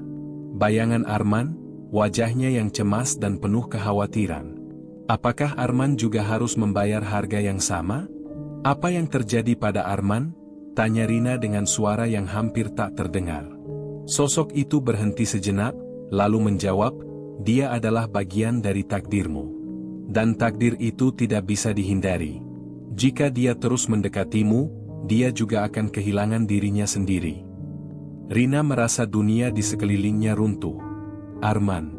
Bayangan Arman, wajahnya yang cemas dan penuh kekhawatiran. Apakah Arman juga harus membayar harga yang sama? Apa yang terjadi pada Arman? Tanya Rina dengan suara yang hampir tak terdengar. Sosok itu berhenti sejenak, lalu menjawab, dia adalah bagian dari takdirmu. Dan takdir itu tidak bisa dihindari. Jika dia terus mendekatimu, dia juga akan kehilangan dirinya sendiri. Rina merasa dunia di sekelilingnya runtuh. Arman.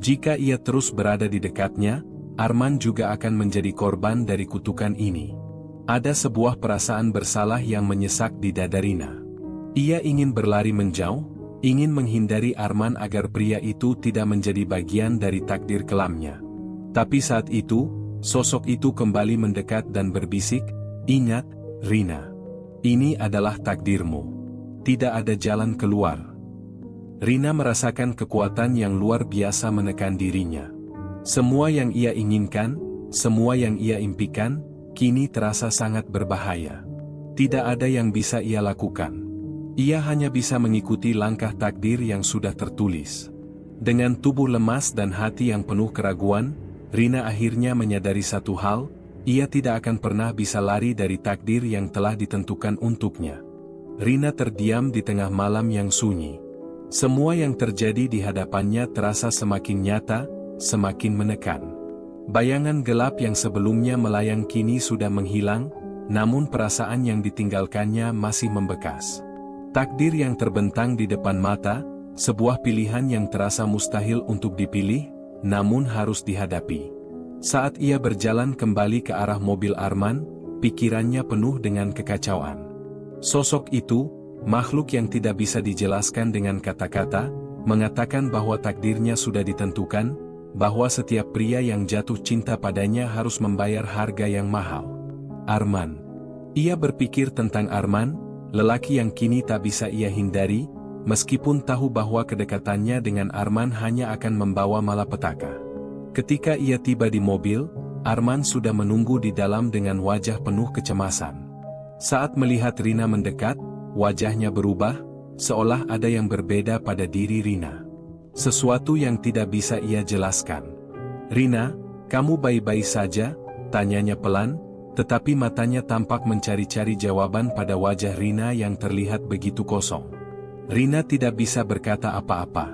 Jika ia terus berada di dekatnya, Arman juga akan menjadi korban dari kutukan ini. Ada sebuah perasaan bersalah yang menyesak di dada Rina. Ia ingin berlari menjauh, ingin menghindari Arman agar pria itu tidak menjadi bagian dari takdir kelamnya. Tapi saat itu, sosok itu kembali mendekat dan berbisik, "Ingat, Rina. Ini adalah takdirmu. Tidak ada jalan keluar." Rina merasakan kekuatan yang luar biasa menekan dirinya. Semua yang ia inginkan, semua yang ia impikan, kini terasa sangat berbahaya. Tidak ada yang bisa ia lakukan. Ia hanya bisa mengikuti langkah takdir yang sudah tertulis. Dengan tubuh lemas dan hati yang penuh keraguan, Rina akhirnya menyadari satu hal, ia tidak akan pernah bisa lari dari takdir yang telah ditentukan untuknya. Rina terdiam di tengah malam yang sunyi. Semua yang terjadi di hadapannya terasa semakin nyata, semakin menekan. Bayangan gelap yang sebelumnya melayang kini sudah menghilang, namun perasaan yang ditinggalkannya masih membekas. Takdir yang terbentang di depan mata, sebuah pilihan yang terasa mustahil untuk dipilih, namun harus dihadapi. Saat ia berjalan kembali ke arah mobil Arman, pikirannya penuh dengan kekacauan. Sosok itu, makhluk yang tidak bisa dijelaskan dengan kata-kata, mengatakan bahwa takdirnya sudah ditentukan, bahwa setiap pria yang jatuh cinta padanya harus membayar harga yang mahal. Arman. Ia berpikir tentang Arman, lelaki yang kini tak bisa ia hindari, meskipun tahu bahwa kedekatannya dengan Arman hanya akan membawa malapetaka. Ketika ia tiba di mobil, Arman sudah menunggu di dalam dengan wajah penuh kecemasan. Saat melihat Rina mendekat, wajahnya berubah, seolah ada yang berbeda pada diri Rina. Sesuatu yang tidak bisa ia jelaskan. "Rina, kamu baik-baik saja?" tanyanya pelan, tetapi matanya tampak mencari-cari jawaban pada wajah Rina yang terlihat begitu kosong. Rina tidak bisa berkata apa-apa.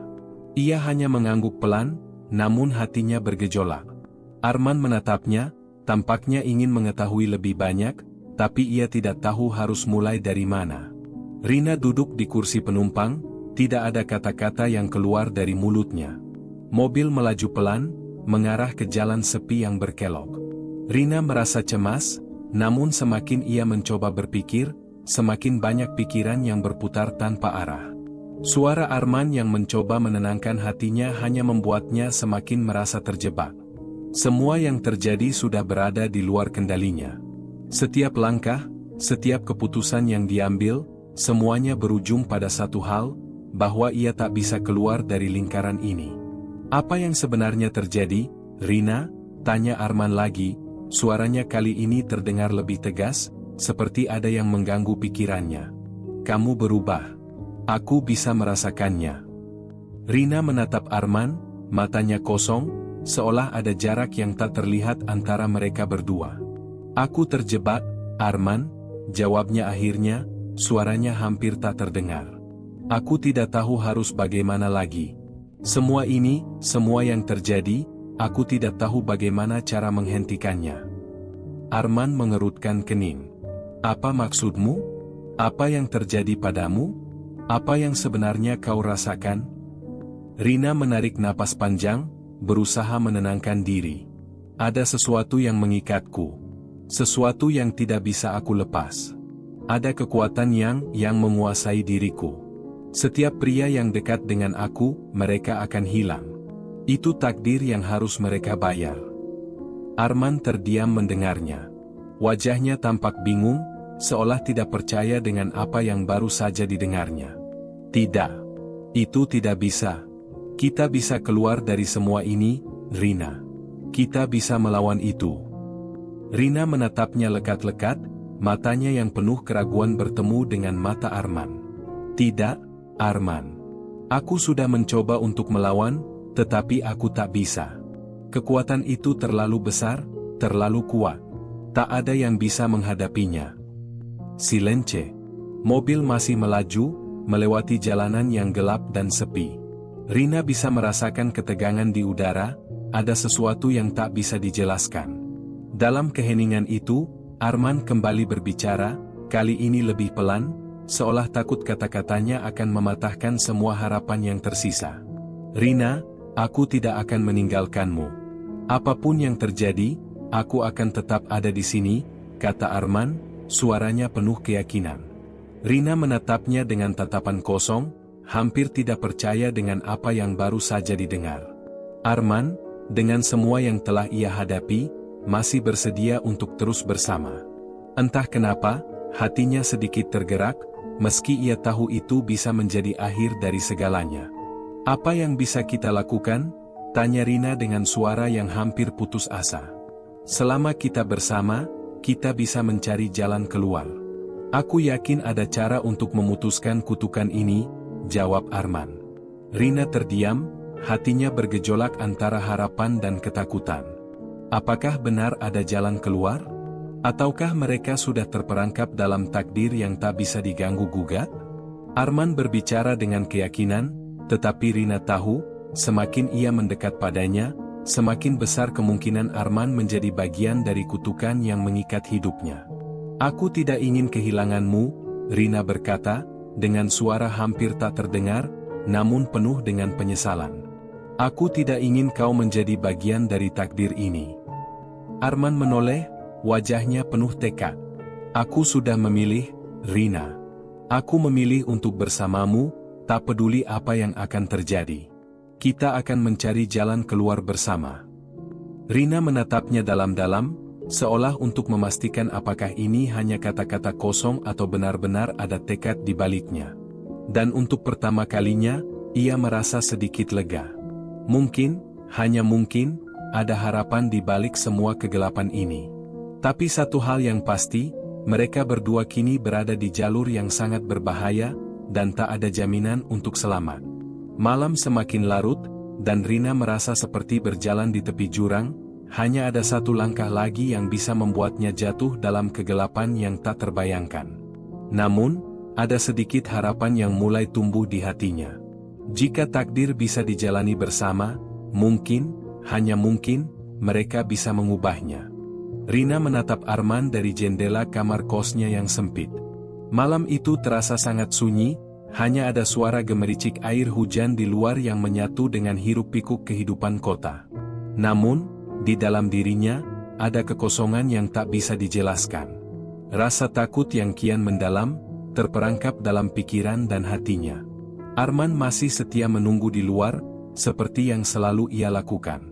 Ia hanya mengangguk pelan, namun hatinya bergejolak. Arman menatapnya, tampaknya ingin mengetahui lebih banyak, tapi ia tidak tahu harus mulai dari mana. Rina duduk di kursi penumpang, tidak ada kata-kata yang keluar dari mulutnya. Mobil melaju pelan, mengarah ke jalan sepi yang berkelok. Rina merasa cemas, namun semakin ia mencoba berpikir, semakin banyak pikiran yang berputar tanpa arah. Suara Arman yang mencoba menenangkan hatinya hanya membuatnya semakin merasa terjebak. Semua yang terjadi sudah berada di luar kendalinya. Setiap langkah, setiap keputusan yang diambil, semuanya berujung pada satu hal, bahwa ia tak bisa keluar dari lingkaran ini. "Apa yang sebenarnya terjadi, Rina?" tanya Arman lagi, suaranya kali ini terdengar lebih tegas, seperti ada yang mengganggu pikirannya. "Kamu berubah. Aku bisa merasakannya." Rina menatap Arman, matanya kosong, seolah ada jarak yang tak terlihat antara mereka berdua. "Aku terjebak, Arman," jawabnya akhirnya, suaranya hampir tak terdengar. "Aku tidak tahu harus bagaimana lagi." Semua ini, semua yang terjadi, aku tidak tahu bagaimana cara menghentikannya. Arman mengerutkan kening. Apa maksudmu? Apa yang terjadi padamu? Apa yang sebenarnya kau rasakan? Rina menarik napas panjang, berusaha menenangkan diri. Ada sesuatu yang mengikatku. Sesuatu yang tidak bisa aku lepas. Ada kekuatan yang menguasai diriku. Setiap pria yang dekat dengan aku, mereka akan hilang. Itu takdir yang harus mereka bayar. Arman terdiam mendengarnya. Wajahnya tampak bingung, seolah tidak percaya dengan apa yang baru saja didengarnya. Tidak. Itu tidak bisa. Kita bisa keluar dari semua ini, Rina. Kita bisa melawan itu. Rina menatapnya lekat-lekat, matanya yang penuh keraguan bertemu dengan mata Arman. Tidak, Arman. Aku sudah mencoba untuk melawan, tetapi aku tak bisa. Kekuatan itu terlalu besar, terlalu kuat. Tak ada yang bisa menghadapinya. Silence. Mobil masih melaju, melewati jalanan yang gelap dan sepi. Rina bisa merasakan ketegangan di udara, ada sesuatu yang tak bisa dijelaskan. Dalam keheningan itu, Arman kembali berbicara, kali ini lebih pelan, seolah takut kata-katanya akan mematahkan semua harapan yang tersisa. Rina, aku tidak akan meninggalkanmu. Apapun yang terjadi, aku akan tetap ada di sini, kata Arman, suaranya penuh keyakinan. Rina menatapnya dengan tatapan kosong, hampir tidak percaya dengan apa yang baru saja didengar. Arman, dengan semua yang telah ia hadapi, masih bersedia untuk terus bersama. Entah kenapa, hatinya sedikit tergerak, meski ia tahu itu bisa menjadi akhir dari segalanya. Apa yang bisa kita lakukan? Tanya Rina dengan suara yang hampir putus asa. Selama kita bersama, kita bisa mencari jalan keluar. Aku yakin ada cara untuk memutuskan kutukan ini, jawab Arman. Rina terdiam, hatinya bergejolak antara harapan dan ketakutan. Apakah benar ada jalan keluar? Ataukah mereka sudah terperangkap dalam takdir yang tak bisa diganggu-gugat? Arman berbicara dengan keyakinan, tetapi Rina tahu, semakin ia mendekat padanya, semakin besar kemungkinan Arman menjadi bagian dari kutukan yang mengikat hidupnya. Aku tidak ingin kehilanganmu, Rina berkata, dengan suara hampir tak terdengar, namun penuh dengan penyesalan. Aku tidak ingin kau menjadi bagian dari takdir ini. Arman menoleh, wajahnya penuh tekad. Aku sudah memilih, Rina. Aku memilih untuk bersamamu, tak peduli apa yang akan terjadi. Kita akan mencari jalan keluar bersama. Rina menatapnya dalam-dalam, seolah untuk memastikan apakah ini hanya kata-kata kosong atau benar-benar ada tekad di baliknya. Dan untuk pertama kalinya, ia merasa sedikit lega. Mungkin, hanya mungkin, ada harapan di balik semua kegelapan ini. Tapi satu hal yang pasti, mereka berdua kini berada di jalur yang sangat berbahaya, dan tak ada jaminan untuk selamat. Malam semakin larut, dan Rina merasa seperti berjalan di tepi jurang, hanya ada satu langkah lagi yang bisa membuatnya jatuh dalam kegelapan yang tak terbayangkan. Namun, ada sedikit harapan yang mulai tumbuh di hatinya. Jika takdir bisa dijalani bersama, mungkin, hanya mungkin, mereka bisa mengubahnya. Rina menatap Arman dari jendela kamar kosnya yang sempit. Malam itu terasa sangat sunyi, hanya ada suara gemericik air hujan di luar yang menyatu dengan hiruk-pikuk kehidupan kota. Namun, di dalam dirinya, ada kekosongan yang tak bisa dijelaskan. Rasa takut yang kian mendalam, terperangkap dalam pikiran dan hatinya. Arman masih setia menunggu di luar, seperti yang selalu ia lakukan.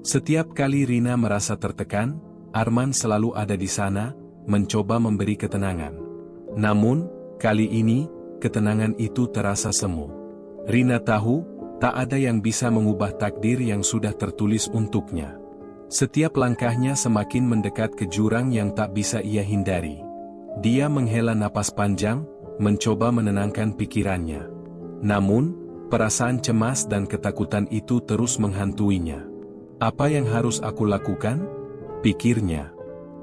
Setiap kali Rina merasa tertekan, Arman selalu ada di sana, mencoba memberi ketenangan. Namun, kali ini, ketenangan itu terasa semu. Rina tahu, tak ada yang bisa mengubah takdir yang sudah tertulis untuknya. Setiap langkahnya semakin mendekat ke jurang yang tak bisa ia hindari. Dia menghela napas panjang, mencoba menenangkan pikirannya. Namun, perasaan cemas dan ketakutan itu terus menghantuinya. Apa yang harus aku lakukan? Pikirnya.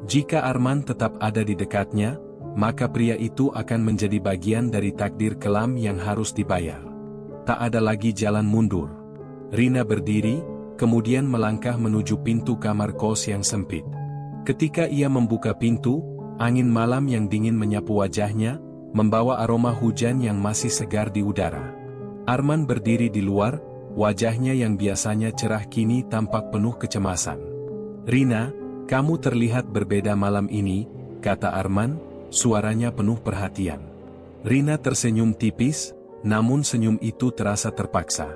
Jika Arman tetap ada di dekatnya, maka pria itu akan menjadi bagian dari takdir kelam yang harus dibayar. Tak ada lagi jalan mundur. Rina berdiri, kemudian melangkah menuju pintu kamar kos yang sempit. Ketika ia membuka pintu, angin malam yang dingin menyapu wajahnya, membawa aroma hujan yang masih segar di udara. Arman berdiri di luar, wajahnya yang biasanya cerah kini tampak penuh kecemasan. "Rina, kamu terlihat berbeda malam ini," kata Arman, suaranya penuh perhatian. Rina tersenyum tipis, namun senyum itu terasa terpaksa.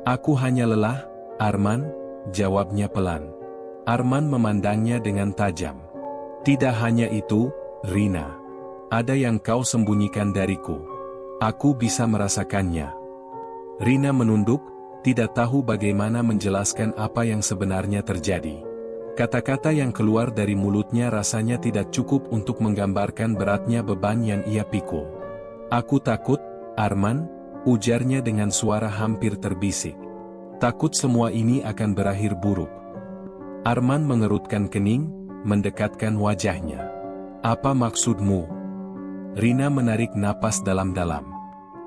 "Aku hanya lelah, Arman," jawabnya pelan. Arman memandangnya dengan tajam. "Tidak hanya itu, Rina. Ada yang kau sembunyikan dariku. Aku bisa merasakannya." Rina menunduk, tidak tahu bagaimana menjelaskan apa yang sebenarnya terjadi. Kata-kata yang keluar dari mulutnya rasanya tidak cukup untuk menggambarkan beratnya beban yang ia pikul. "Aku takut, Arman," ujarnya dengan suara hampir terbisik. "Takut semua ini akan berakhir buruk." Arman mengerutkan kening, mendekatkan wajahnya. "Apa maksudmu?" Rina menarik napas dalam-dalam.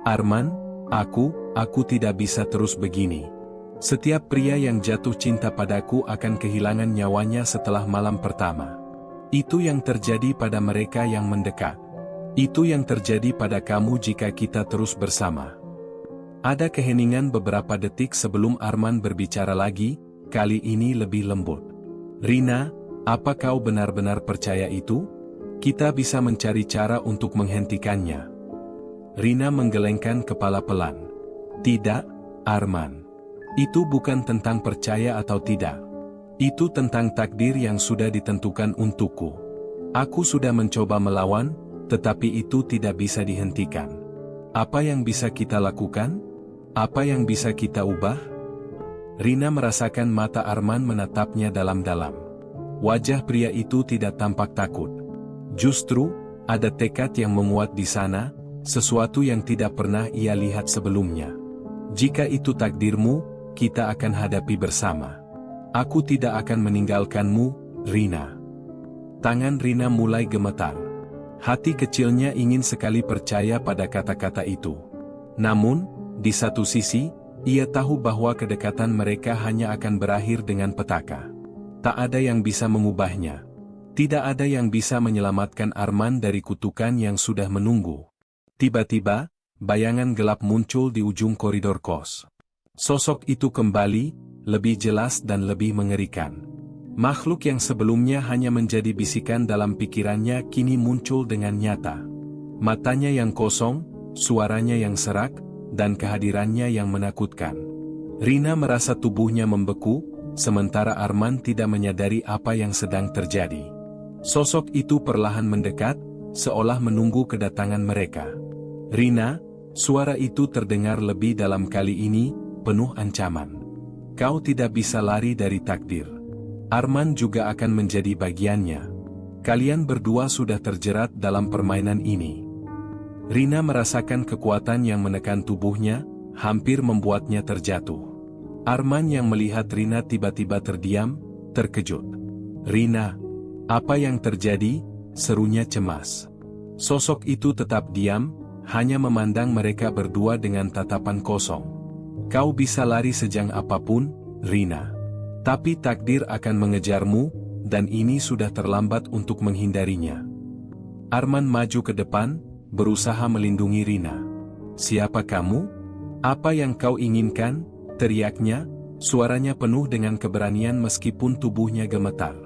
"Arman, aku tidak bisa terus begini. Setiap pria yang jatuh cinta padaku akan kehilangan nyawanya setelah malam pertama. Itu yang terjadi pada mereka yang mendekat. Itu yang terjadi pada kamu jika kita terus bersama." Ada keheningan beberapa detik sebelum Arman berbicara lagi, kali ini lebih lembut. "Rina, apa kau benar-benar percaya itu? Kita bisa mencari cara untuk menghentikannya." Rina menggelengkan kepala pelan. "Tidak, Arman. Itu bukan tentang percaya atau tidak. Itu tentang takdir yang sudah ditentukan untukku. Aku sudah mencoba melawan, tetapi itu tidak bisa dihentikan. Apa yang bisa kita lakukan? Apa yang bisa kita ubah?" Rina merasakan mata Arman menatapnya dalam-dalam. Wajah pria itu tidak tampak takut. Justru, ada tekad yang menguat di sana, sesuatu yang tidak pernah ia lihat sebelumnya. "Jika itu takdirmu, kita akan hadapi bersama. Aku tidak akan meninggalkanmu, Rina." Tangan Rina mulai gemetar. Hati kecilnya ingin sekali percaya pada kata-kata itu. Namun, di satu sisi, ia tahu bahwa kedekatan mereka hanya akan berakhir dengan petaka. Tak ada yang bisa mengubahnya. Tidak ada yang bisa menyelamatkan Arman dari kutukan yang sudah menunggu. Tiba-tiba, bayangan gelap muncul di ujung koridor kos. Sosok itu kembali, lebih jelas dan lebih mengerikan. Makhluk yang sebelumnya hanya menjadi bisikan dalam pikirannya kini muncul dengan nyata. Matanya yang kosong, suaranya yang serak, dan kehadirannya yang menakutkan. Rina merasa tubuhnya membeku, sementara Arman tidak menyadari apa yang sedang terjadi. Sosok itu perlahan mendekat, seolah menunggu kedatangan mereka. "Rina," suara itu terdengar lebih dalam kali ini, penuh ancaman. "Kau tidak bisa lari dari takdir. Arman juga akan menjadi bagiannya. Kalian berdua sudah terjerat dalam permainan ini." Rina merasakan kekuatan yang menekan tubuhnya, hampir membuatnya terjatuh. Arman yang melihat Rina tiba-tiba terdiam, terkejut. "Rina, apa yang terjadi?" serunya cemas. Sosok itu tetap diam, hanya memandang mereka berdua dengan tatapan kosong. "Kau bisa lari sejang apapun, Rina. Tapi takdir akan mengejarmu, dan ini sudah terlambat untuk menghindarinya." Arman maju ke depan, berusaha melindungi Rina. "Siapa kamu? Apa yang kau inginkan?" teriaknya, suaranya penuh dengan keberanian meskipun tubuhnya gemetar.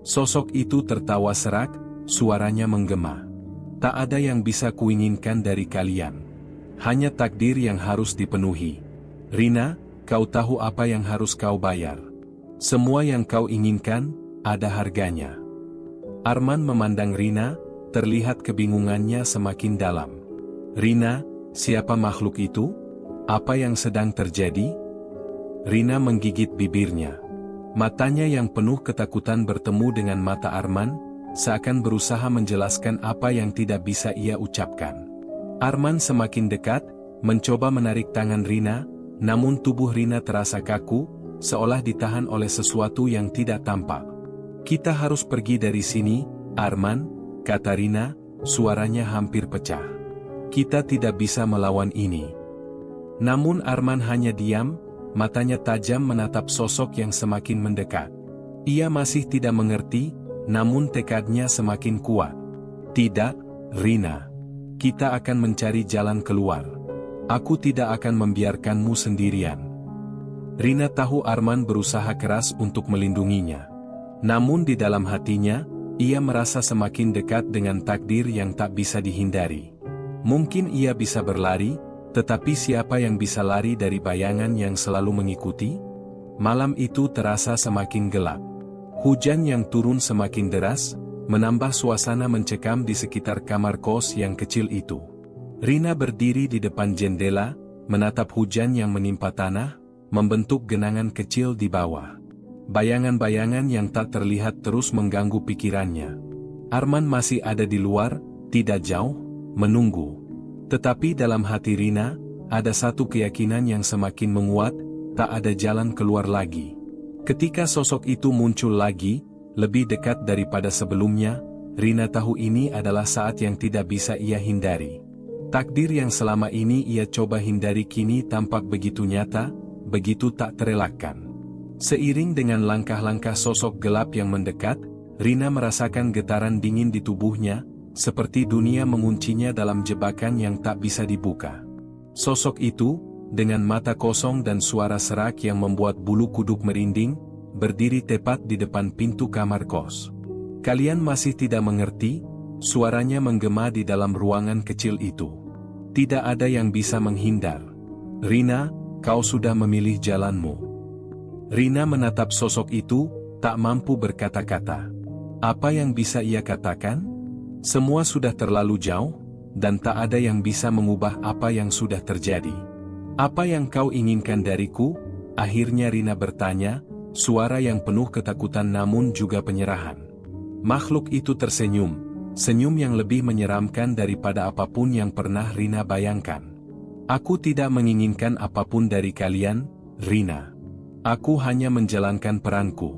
Sosok itu tertawa serak, suaranya menggema. "Tak ada yang bisa kuinginkan dari kalian. Hanya takdir yang harus dipenuhi. Rina, kau tahu apa yang harus kau bayar. Semua yang kau inginkan, ada harganya." Arman memandang Rina, terlihat kebingungannya semakin dalam. "Rina, siapa makhluk itu? Apa yang sedang terjadi?" Rina menggigit bibirnya. Matanya yang penuh ketakutan bertemu dengan mata Arman, seakan berusaha menjelaskan apa yang tidak bisa ia ucapkan. Arman semakin dekat, mencoba menarik tangan Rina, namun tubuh Rina terasa kaku, seolah ditahan oleh sesuatu yang tidak tampak. "Kita harus pergi dari sini, Arman," kata Rina, suaranya hampir pecah. "Kita tidak bisa melawan ini." Namun Arman hanya diam, matanya tajam menatap sosok yang semakin mendekat. Ia masih tidak mengerti, namun tekadnya semakin kuat. Tidak, Rina. Kita akan mencari jalan keluar. Aku tidak akan membiarkanmu sendirian. Rina tahu Arman berusaha keras untuk melindunginya. Namun di dalam hatinya, ia merasa semakin dekat dengan takdir yang tak bisa dihindari. Mungkin ia bisa berlari, tetapi siapa yang bisa lari dari bayangan yang selalu mengikuti? Malam itu terasa semakin gelap. Hujan yang turun semakin deras, menambah suasana mencekam di sekitar kamar kos yang kecil itu. Rina berdiri di depan jendela, menatap hujan yang menimpa tanah, membentuk genangan kecil di bawah. Bayangan-bayangan yang tak terlihat terus mengganggu pikirannya. Arman masih ada di luar, tidak jauh, menunggu. Tetapi dalam hati Rina, ada satu keyakinan yang semakin menguat, tak ada jalan keluar lagi. Ketika sosok itu muncul lagi, lebih dekat daripada sebelumnya, Rina tahu ini adalah saat yang tidak bisa ia hindari. Takdir yang selama ini ia coba hindari kini tampak begitu nyata, begitu tak terelakkan. Seiring dengan langkah-langkah sosok gelap yang mendekat, Rina merasakan getaran dingin di tubuhnya, seperti dunia menguncinya dalam jebakan yang tak bisa dibuka. Sosok itu, dengan mata kosong dan suara serak yang membuat bulu kuduk merinding, berdiri tepat di depan pintu kamar kos. Kalian masih tidak mengerti? Suaranya menggema di dalam ruangan kecil itu. Tidak ada yang bisa menghindar. Rina, kau sudah memilih jalanmu. Rina menatap sosok itu, tak mampu berkata-kata. Apa yang bisa ia katakan? Semua sudah terlalu jauh, dan tak ada yang bisa mengubah apa yang sudah terjadi. Apa yang kau inginkan dariku? Akhirnya Rina bertanya, suara yang penuh ketakutan namun juga penyerahan. Makhluk itu tersenyum, senyum yang lebih menyeramkan daripada apapun yang pernah Rina bayangkan. Aku tidak menginginkan apapun dari kalian, Rina. Aku hanya menjalankan peranku.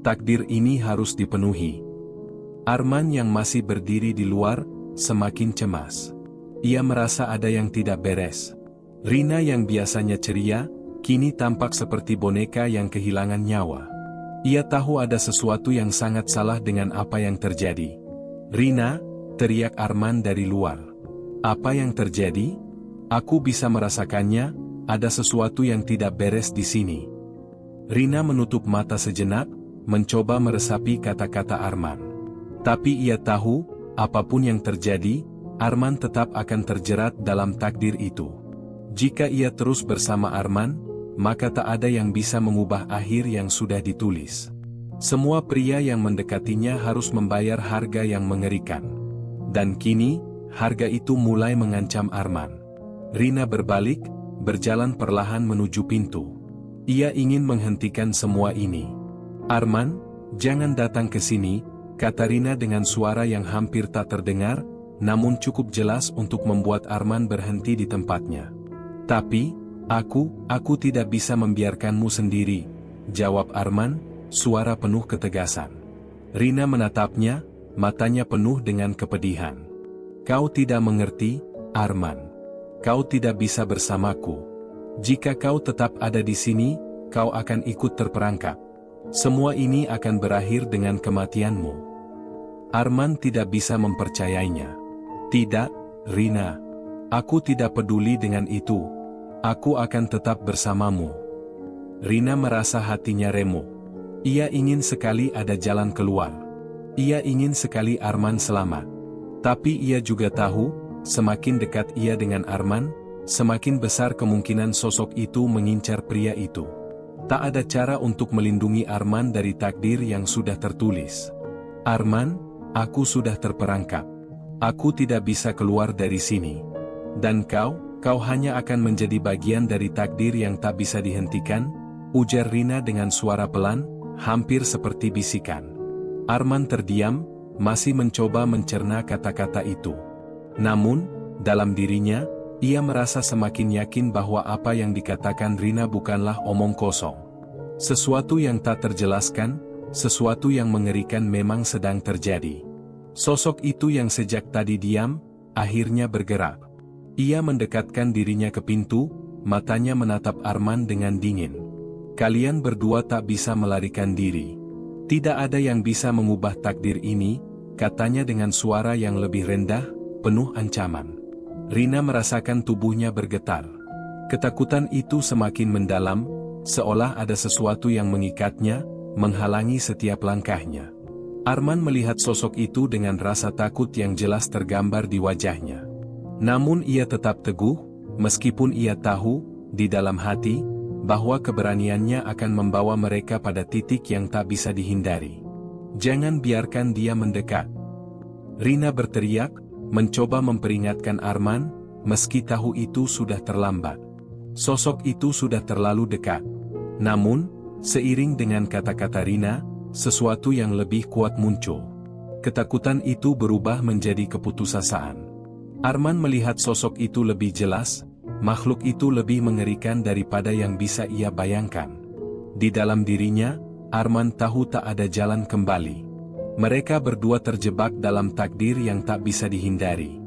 Takdir ini harus dipenuhi. Arman yang masih berdiri di luar, semakin cemas. Ia merasa ada yang tidak beres. Rina yang biasanya ceria, kini tampak seperti boneka yang kehilangan nyawa. Ia tahu ada sesuatu yang sangat salah dengan apa yang terjadi. Rina, teriak Arman dari luar. Apa yang terjadi? Aku bisa merasakannya, ada sesuatu yang tidak beres di sini. Rina menutup mata sejenak, mencoba meresapi kata-kata Arman. Tapi ia tahu, apapun yang terjadi, Arman tetap akan terjerat dalam takdir itu. Jika ia terus bersama Arman, maka tak ada yang bisa mengubah akhir yang sudah ditulis. Semua pria yang mendekatinya harus membayar harga yang mengerikan. Dan kini, harga itu mulai mengancam Arman. Rina berbalik, berjalan perlahan menuju pintu. Ia ingin menghentikan semua ini. Arman, jangan datang ke sini, kata Rina dengan suara yang hampir tak terdengar, namun cukup jelas untuk membuat Arman berhenti di tempatnya. Tapi, aku tidak bisa membiarkanmu sendiri, jawab Arman, suara penuh ketegasan. Rina menatapnya, matanya penuh dengan kepedihan. Kau tidak mengerti, Arman. Kau tidak bisa bersamaku. Jika kau tetap ada di sini, kau akan ikut terperangkap. Semua ini akan berakhir dengan kematianmu. Arman tidak bisa mempercayainya. Tidak, Rina. Aku tidak peduli dengan itu. Aku akan tetap bersamamu. Rina merasa hatinya remuk. Ia ingin sekali ada jalan keluar. Ia ingin sekali Arman selamat. Tapi ia juga tahu, semakin dekat ia dengan Arman, semakin besar kemungkinan sosok itu mengincar pria itu. Tak ada cara untuk melindungi Arman dari takdir yang sudah tertulis. Arman, aku sudah terperangkap. Aku tidak bisa keluar dari sini. Dan kau hanya akan menjadi bagian dari takdir yang tak bisa dihentikan, ujar Rina dengan suara pelan, hampir seperti bisikan. Arman terdiam, masih mencoba mencerna kata-kata itu. Namun, dalam dirinya, ia merasa semakin yakin bahwa apa yang dikatakan Rina bukanlah omong kosong. Sesuatu yang tak terjelaskan, sesuatu yang mengerikan memang sedang terjadi. Sosok itu yang sejak tadi diam, akhirnya bergerak. Ia mendekatkan dirinya ke pintu, matanya menatap Arman dengan dingin. Kalian berdua tak bisa melarikan diri. Tidak ada yang bisa mengubah takdir ini, katanya dengan suara yang lebih rendah, penuh ancaman. Rina merasakan tubuhnya bergetar. Ketakutan itu semakin mendalam, seolah ada sesuatu yang mengikatnya, menghalangi setiap langkahnya. Arman melihat sosok itu dengan rasa takut yang jelas tergambar di wajahnya. Namun ia tetap teguh, meskipun ia tahu, di dalam hati, bahwa keberaniannya akan membawa mereka pada titik yang tak bisa dihindari. Jangan biarkan dia mendekat. Rina berteriak, mencoba memperingatkan Arman, meski tahu itu sudah terlambat. Sosok itu sudah terlalu dekat. Namun, seiring dengan kata-kata Rina, sesuatu yang lebih kuat muncul. Ketakutan itu berubah menjadi keputusasaan. Arman melihat sosok itu lebih jelas, makhluk itu lebih mengerikan daripada yang bisa ia bayangkan. Di dalam dirinya, Arman tahu tak ada jalan kembali. Mereka berdua terjebak dalam takdir yang tak bisa dihindari.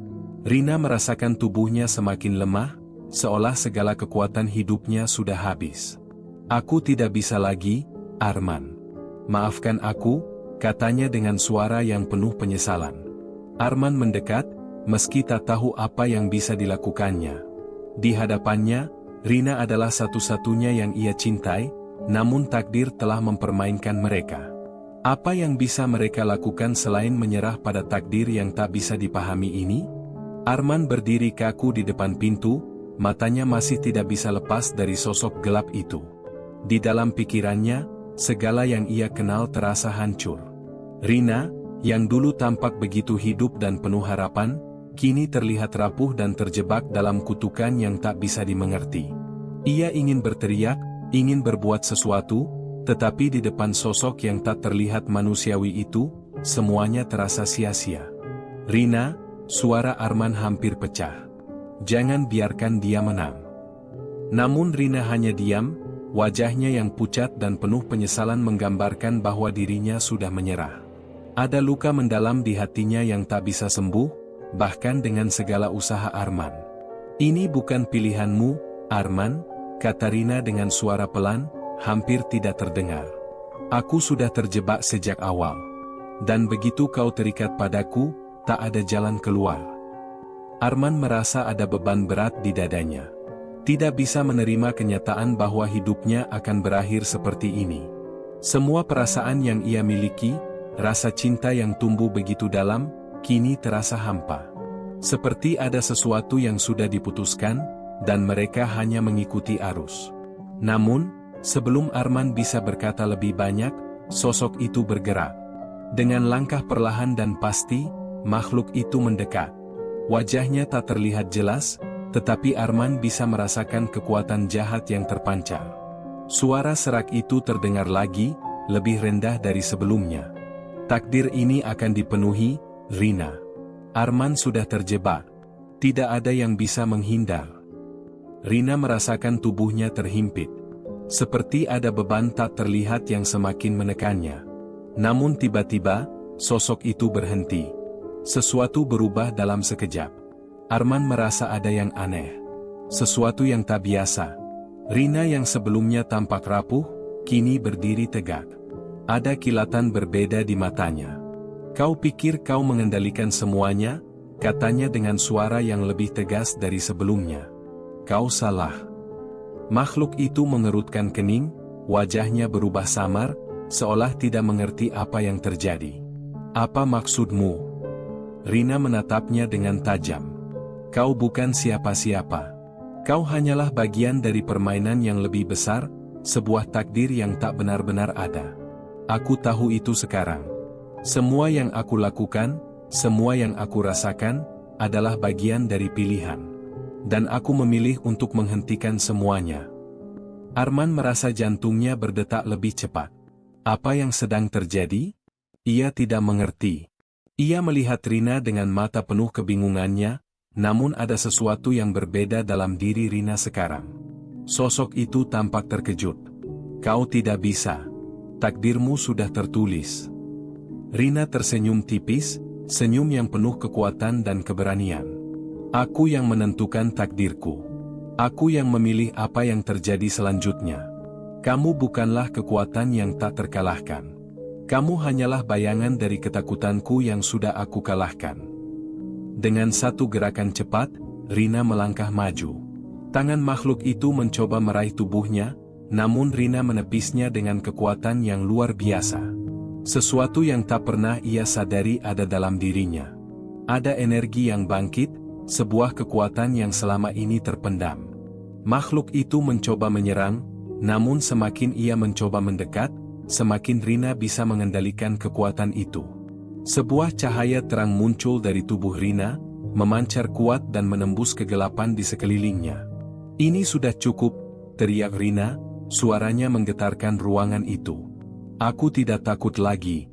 Rina merasakan tubuhnya semakin lemah, seolah segala kekuatan hidupnya sudah habis. Aku tidak bisa lagi, Arman. Maafkan aku, katanya dengan suara yang penuh penyesalan. Arman mendekat, meski tak tahu apa yang bisa dilakukannya. Di hadapannya, Rina adalah satu-satunya yang ia cintai, namun takdir telah mempermainkan mereka. Apa yang bisa mereka lakukan selain menyerah pada takdir yang tak bisa dipahami ini? Arman berdiri kaku di depan pintu, matanya masih tidak bisa lepas dari sosok gelap itu. Di dalam pikirannya, segala yang ia kenal terasa hancur. Rina, yang dulu tampak begitu hidup dan penuh harapan, kini terlihat rapuh dan terjebak dalam kutukan yang tak bisa dimengerti. Ia ingin berteriak, ingin berbuat sesuatu, tetapi di depan sosok yang tak terlihat manusiawi itu, semuanya terasa sia-sia. Rina, suara Arman hampir pecah. Jangan biarkan dia menang. Namun Rina hanya diam, wajahnya yang pucat dan penuh penyesalan menggambarkan bahwa dirinya sudah menyerah. Ada luka mendalam di hatinya yang tak bisa sembuh, bahkan dengan segala usaha Arman. Ini bukan pilihanmu, Arman, kata Rina dengan suara pelan, hampir tidak terdengar. Aku sudah terjebak sejak awal. Dan begitu kau terikat padaku, tak ada jalan keluar. Arman merasa ada beban berat di dadanya. Tidak bisa menerima kenyataan bahwa hidupnya akan berakhir seperti ini. Semua perasaan yang ia miliki, rasa cinta yang tumbuh begitu dalam, kini terasa hampa. Seperti ada sesuatu yang sudah diputuskan, dan mereka hanya mengikuti arus. Namun, sebelum Arman bisa berkata lebih banyak, sosok itu bergerak. Dengan langkah perlahan dan pasti, makhluk itu mendekat. Wajahnya tak terlihat jelas, tetapi Arman bisa merasakan kekuatan jahat yang terpancar. Suara serak itu terdengar lagi, lebih rendah dari sebelumnya. Takdir ini akan dipenuhi, Rina. Arman sudah terjebak. Tidak ada yang bisa menghindar. Rina merasakan tubuhnya terhimpit. Seperti ada beban tak terlihat yang semakin menekannya. Namun tiba-tiba, sosok itu berhenti. Sesuatu berubah dalam sekejap. Arman merasa ada yang aneh. Sesuatu yang tak biasa. Rina yang sebelumnya tampak rapuh, kini berdiri tegak. Ada kilatan berbeda di matanya. Kau pikir kau mengendalikan semuanya, katanya dengan suara yang lebih tegas dari sebelumnya. Kau salah. Makhluk itu mengerutkan kening, wajahnya berubah samar, seolah tidak mengerti apa yang terjadi. Apa maksudmu? Rina menatapnya dengan tajam. Kau bukan siapa-siapa. Kau hanyalah bagian dari permainan yang lebih besar, sebuah takdir yang tak benar-benar ada. Aku tahu itu sekarang. Semua yang aku lakukan, semua yang aku rasakan, adalah bagian dari pilihan. Dan aku memilih untuk menghentikan semuanya. Arman merasa jantungnya berdetak lebih cepat. Apa yang sedang terjadi? Ia tidak mengerti. Ia melihat Rina dengan mata penuh kebingungannya, namun ada sesuatu yang berbeda dalam diri Rina sekarang. Sosok itu tampak terkejut. Kau tidak bisa. Takdirmu sudah tertulis. Rina tersenyum tipis, senyum yang penuh kekuatan dan keberanian. Aku yang menentukan takdirku. Aku yang memilih apa yang terjadi selanjutnya. Kamu bukanlah kekuatan yang tak terkalahkan. Kamu hanyalah bayangan dari ketakutanku yang sudah aku kalahkan. Dengan satu gerakan cepat, Rina melangkah maju. Tangan makhluk itu mencoba meraih tubuhnya, namun Rina menepisnya dengan kekuatan yang luar biasa. Sesuatu yang tak pernah ia sadari ada dalam dirinya. Ada energi yang bangkit, sebuah kekuatan yang selama ini terpendam. Makhluk itu mencoba menyerang, namun semakin ia mencoba mendekat, semakin Rina bisa mengendalikan kekuatan itu. Sebuah cahaya terang muncul dari tubuh Rina, memancar kuat dan menembus kegelapan di sekelilingnya. "Ini sudah cukup," teriak Rina, suaranya menggetarkan ruangan itu. "Aku tidak takut lagi."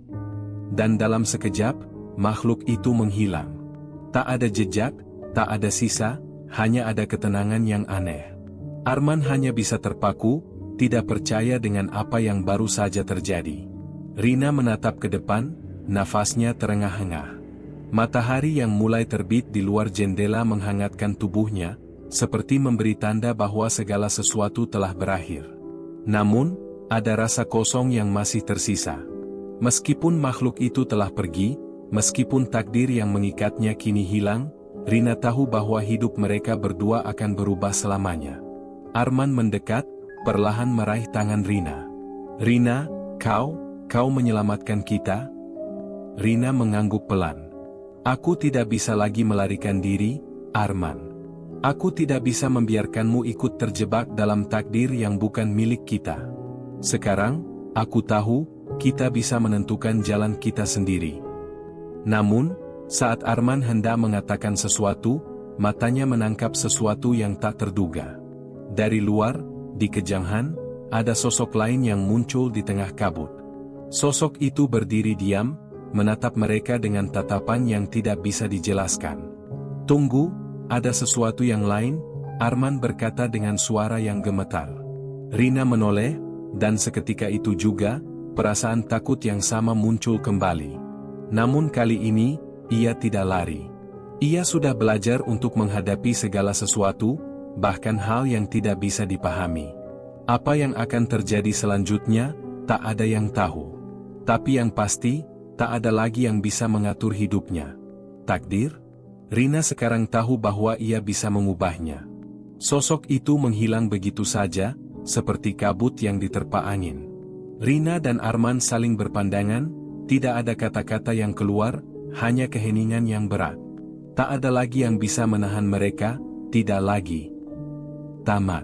Dan dalam sekejap, makhluk itu menghilang. Tak ada jejak, tak ada sisa, hanya ada ketenangan yang aneh. Arman hanya bisa terpaku, tidak percaya dengan apa yang baru saja terjadi. Rina menatap ke depan, nafasnya terengah-engah. Matahari yang mulai terbit di luar jendela menghangatkan tubuhnya, seperti memberi tanda bahwa segala sesuatu telah berakhir. Namun, ada rasa kosong yang masih tersisa. Meskipun makhluk itu telah pergi, meskipun takdir yang mengikatnya kini hilang, Rina tahu bahwa hidup mereka berdua akan berubah selamanya. Arman mendekat, perlahan meraih tangan Rina. "Rina, kau menyelamatkan kita?" Rina mengangguk pelan. "Aku tidak bisa lagi melarikan diri, Arman. Aku tidak bisa membiarkanmu ikut terjebak dalam takdir yang bukan milik kita. Sekarang, aku tahu, kita bisa menentukan jalan kita sendiri." Namun, saat Arman hendak mengatakan sesuatu, matanya menangkap sesuatu yang tak terduga. Dari luar, di kejauhan, ada sosok lain yang muncul di tengah kabut. Sosok itu berdiri diam, menatap mereka dengan tatapan yang tidak bisa dijelaskan. "Tunggu, ada sesuatu yang lain," Arman berkata dengan suara yang gemetar. Rina menoleh, dan seketika itu juga, perasaan takut yang sama muncul kembali. Namun kali ini, ia tidak lari. Ia sudah belajar untuk menghadapi segala sesuatu, bahkan hal yang tidak bisa dipahami. Apa yang akan terjadi selanjutnya, tak ada yang tahu. Tapi yang pasti, tak ada lagi yang bisa mengatur hidupnya. Takdir? Rina sekarang tahu bahwa ia bisa mengubahnya. Sosok itu menghilang begitu saja, seperti kabut yang diterpa angin. Rina dan Arman saling berpandangan, tidak ada kata-kata yang keluar, hanya keheningan yang berat. Tak ada lagi yang bisa menahan mereka, tidak lagi. Tamat.